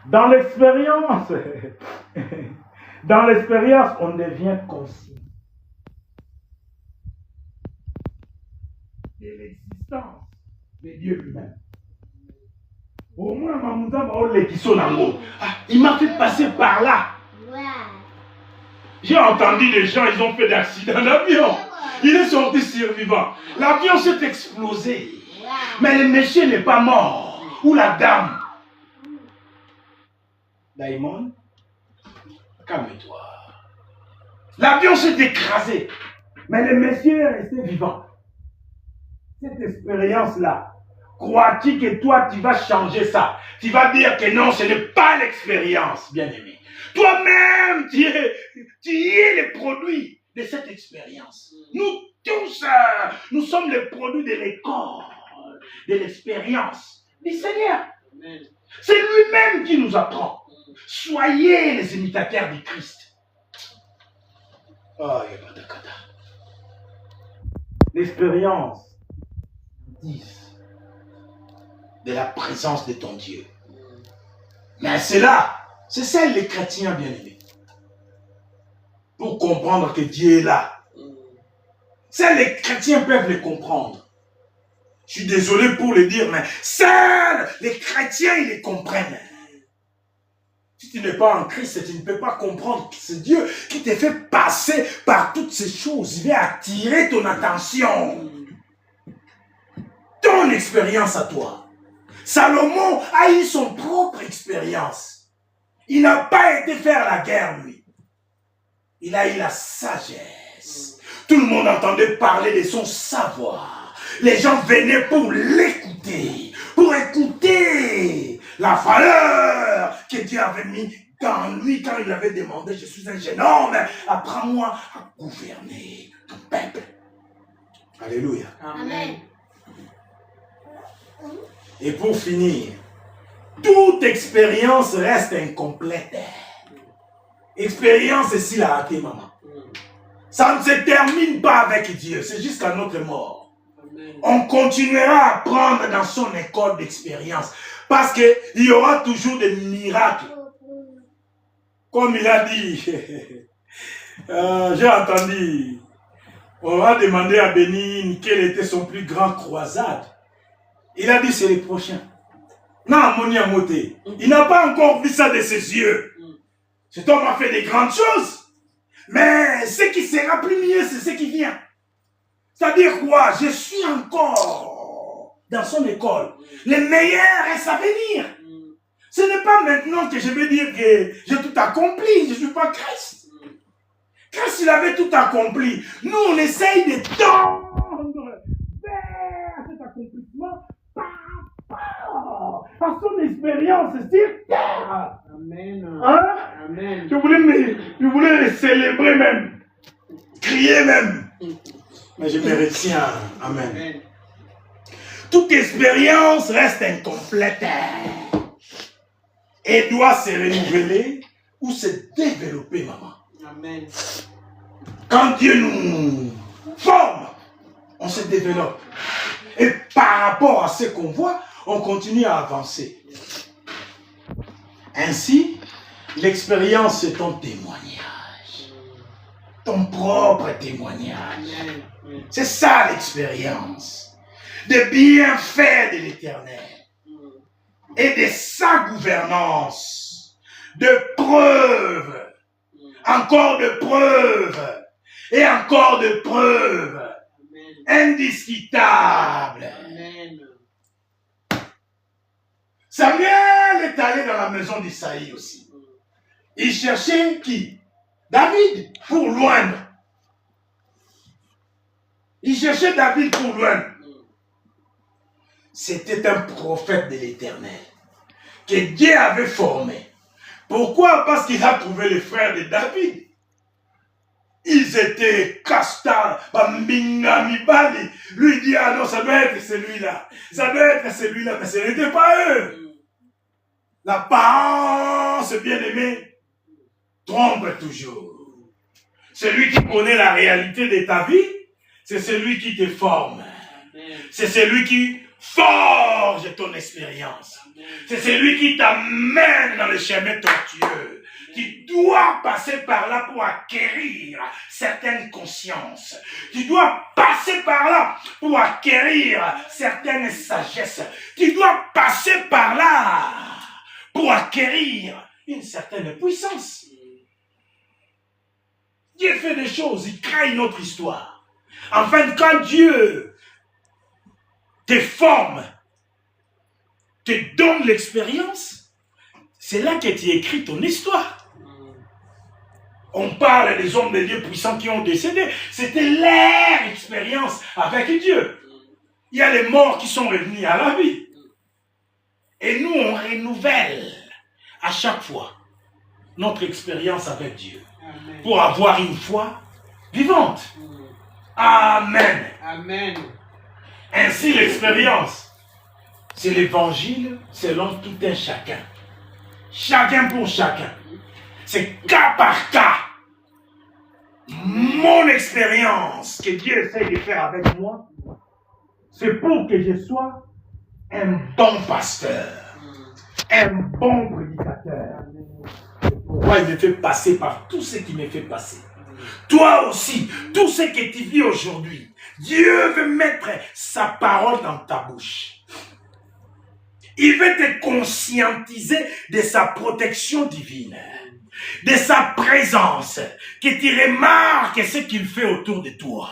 Dans l'expérience, on devient conscient de l'existence de Dieu lui-même. Au moins, il m'a fait passer par là. J'ai entendu des gens, ils ont fait d'accident d'avion. Il est sorti survivant. L'avion s'est explosé. Mais le monsieur n'est pas mort. Ou la dame. Daimon, calme-toi. L'avion s'est écrasé. Mais le monsieur est resté vivant. Cette expérience-là, crois-tu que toi, tu vas changer ça? Tu vas dire que non, ce n'est pas l'expérience, bien-aimé. Toi-même, tu es le produit de cette expérience. Nous tous, nous sommes les produits de l'école, de l'expérience du Seigneur. Amen. C'est lui-même qui nous apprend. Soyez les imitateurs du Christ. Oh, l'expérience de la présence de ton Dieu. Mais c'est là, c'est celle les chrétiens bien-aimés. pour comprendre que Dieu est là. Seuls les chrétiens peuvent le comprendre. Je suis désolé pour le dire, mais seuls les chrétiens, ils les comprennent. Si tu n'es pas en Christ, tu ne peux pas comprendre que c'est Dieu qui te fait passer par toutes ces choses. Il va attirer ton attention. Ton expérience à toi. Salomon a eu son propre expérience. Il n'a pas été faire la guerre, lui. Il a eu la sagesse. Tout le monde entendait parler de son savoir. Les gens venaient pour l'écouter, pour écouter la valeur que Dieu avait mis dans lui quand il avait demandé, je suis un jeune homme, apprends-moi à gouverner ton peuple. Alléluia. Amen. Et pour finir, toute expérience reste incomplète. Expérience, c'est s'il a raté, maman. Ça ne se termine pas avec Dieu, c'est jusqu'à notre mort. Amen. On continuera à apprendre dans son école d'expérience parce qu'il y aura toujours des miracles. Comme il a dit, j'ai entendu, on va demander à Bénin quel était son plus grand croisade. Il a dit c'est le prochain. Non, Moni Amoté, il n'a pas encore vu ça de ses yeux. Cet homme a fait des grandes choses. Mais ce qui sera plus mieux, c'est ce qui vient. C'est-à-dire quoi? Je suis encore dans son école. Le meilleur reste à venir. Ce n'est pas maintenant que je vais dire que j'ai tout accompli. Je ne suis pas Christ. Christ, il avait tout accompli. Nous, on essaye de tendre vers cet accomplissement par rapport à son expérience sur terre. Amen. Hein? Amen. Je voulais le célébrer même. Crier même. Mais je me retiens. Amen. Amen. Toute expérience reste incomplète et doit se renouveler ou se développer, maman. Amen. Quand Dieu nous forme, on se développe. Et par rapport à ce qu'on voit, on continue à avancer. Ainsi, l'expérience est ton témoignage. Ton propre témoignage. Amen. C'est ça l'expérience. Des bienfaits de l'Éternel. Et de sa gouvernance. De preuves. Encore de preuves. Et encore de preuves. Indiscutables. Amen. Samuel est allé dans la maison d'Isaïe aussi. Il cherchait qui? David, pour loindre. Il cherchait David pour loindre. C'était un prophète de l'Éternel que Dieu avait formé. Pourquoi? Parce qu'il a trouvé les frères de David. Ils étaient castans, Bambingamibali. Lui il dit, ah non, ça doit être celui-là. Ça doit être celui-là, mais ce n'était pas eux. L'apparence bien-aimée trompe toujours. Celui qui connaît la réalité de ta vie, c'est celui qui te forme. C'est celui qui forge ton expérience. C'est celui qui t'amène dans le chemin tortueux. Tu dois passer par là pour acquérir certaines consciences. Tu dois passer par là pour acquérir certaines sagesses. Tu dois passer par là pour acquérir une certaine puissance. Dieu fait des choses, il crée une autre histoire. Enfin, quand Dieu te forme, te donne l'expérience, c'est là que tu écris ton histoire. On parle des hommes de Dieu puissants qui ont décédé. C'était leur expérience avec Dieu. Il y a les morts qui sont revenus à la vie. Et nous, on renouvelle à chaque fois notre expérience avec Dieu. Amen. Pour avoir une foi vivante. Amen. Amen. Ainsi, l'expérience, c'est l'évangile selon tout un chacun. Chacun pour chacun. C'est cas par cas. Mon expérience que Dieu essaie de faire avec moi, c'est pour que je sois un bon pasteur, un bon prédicateur. Pourquoi il me fait passer par tout ce qui me fait passer. Toi aussi, tout ce que tu vis aujourd'hui, Dieu veut mettre sa parole dans ta bouche. Il veut te conscientiser de sa protection divine, de sa présence, que tu remarques ce qu'il fait autour de toi.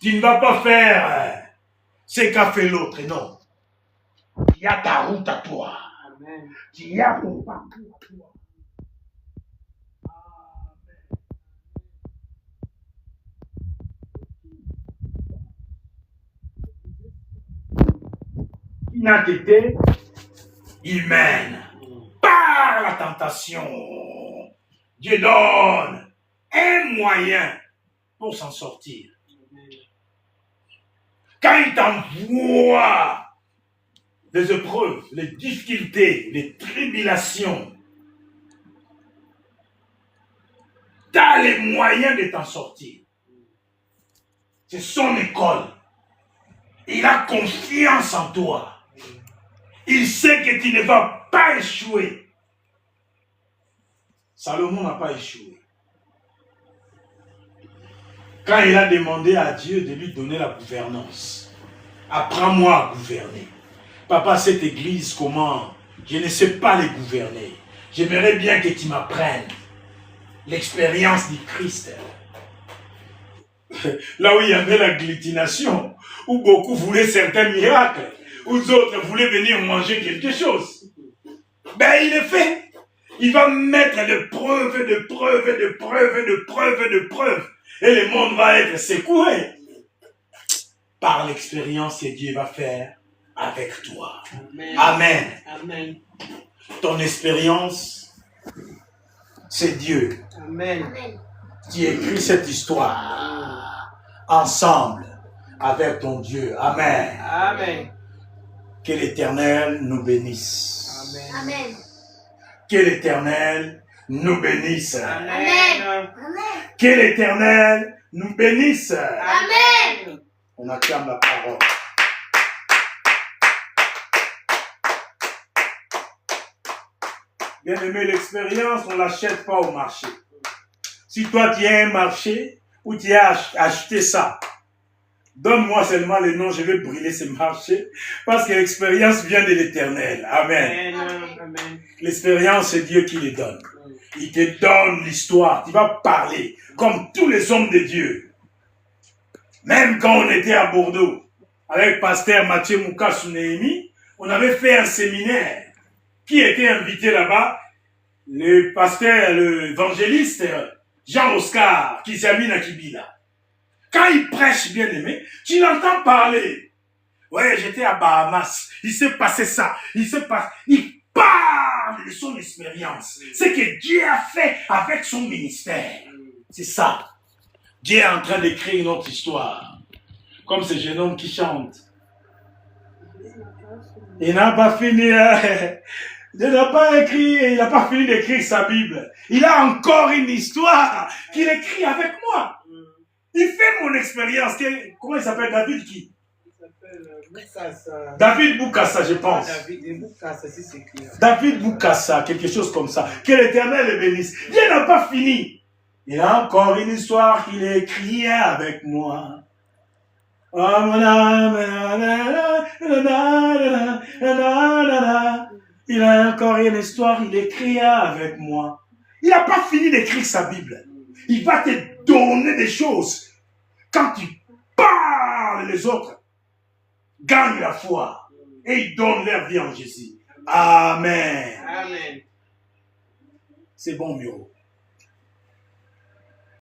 Tu ne vas pas faire ce qu'a fait l'autre, non. Tu as ta route à toi. Amen. Tu as ton parcours à toi. Il n'a été, il mène par la tentation. Dieu donne un moyen pour s'en sortir. Quand il t'envoie les épreuves, les difficultés, les tribulations, tu as les moyens de t'en sortir. C'est son école. Il a confiance en toi. Il sait que tu ne vas pas échouer. Salomon n'a pas échoué. Quand il a demandé à Dieu de lui donner la gouvernance, apprends-moi à gouverner. Papa, cette église, comment? Je ne sais pas les gouverner. J'aimerais bien que tu m'apprennes l'expérience du Christ. Là où il y avait la glutination, où beaucoup voulaient certains miracles, où d'autres voulaient venir manger quelque chose. Ben il est fait. Il va mettre de preuves, de preuves, de preuves, de preuves, de preuves. Et le monde va être secoué par l'expérience que Dieu va faire avec toi. Amen. Amen. Amen. Ton expérience, c'est Dieu. Amen. Tu écris cette histoire ensemble avec ton Dieu. Amen. Amen. Que l'Éternel nous bénisse. Amen. Amen. Que l'Éternel nous bénisse. Amen. Que l'Éternel nous bénisse. Amen. On acclame la parole. Bien aimé, l'expérience, on ne l'achète pas au marché. Si toi tu as un marché où tu as acheté ça, donne-moi seulement le nom, je vais brûler ce marché parce que l'expérience vient de l'Éternel. Amen. Amen. L'expérience, c'est Dieu qui les donne. Il te donne l'histoire, tu vas parler comme tous les hommes de Dieu. Même quand on était à Bordeaux, avec pasteur Mathieu Moukassou Néhémie, on avait fait un séminaire. Qui était invité là-bas? Le pasteur, l'évangéliste Jean-Oscar Kizamina Kibila. Quand il prêche, bien aimé, tu l'entends parler. Ouais, j'étais à Bahamas, il s'est passé ça, il parle de son expérience. Ce que Dieu a fait avec son ministère. C'est ça. Dieu est en train d'écrire une autre histoire. Comme ce jeune homme qui chante. Il n'a pas fini, il n'a pas écrit, il n'a pas fini d'écrire sa Bible. Il a encore une histoire qu'il écrit avec moi. Il fait mon expérience. Comment il s'appelle? David qui? Il s'appelle Boukassa. David Boukassa, je pense. David Boukassa, si c'est clair. David Boukassa, quelque chose comme ça. Que l'Éternel le bénisse. Dieu n'a pas fini. Il a encore une histoire qu'il écrit avec moi. Oh mon âme, il a encore une histoire, il écrit avec moi. Il n'a pas fini d'écrire sa Bible. Il va te donner des choses. Quand tu parles, les autres gagnent la foi et ils donnent leur vie en Jésus. Amen. Amen. C'est bon, Miro.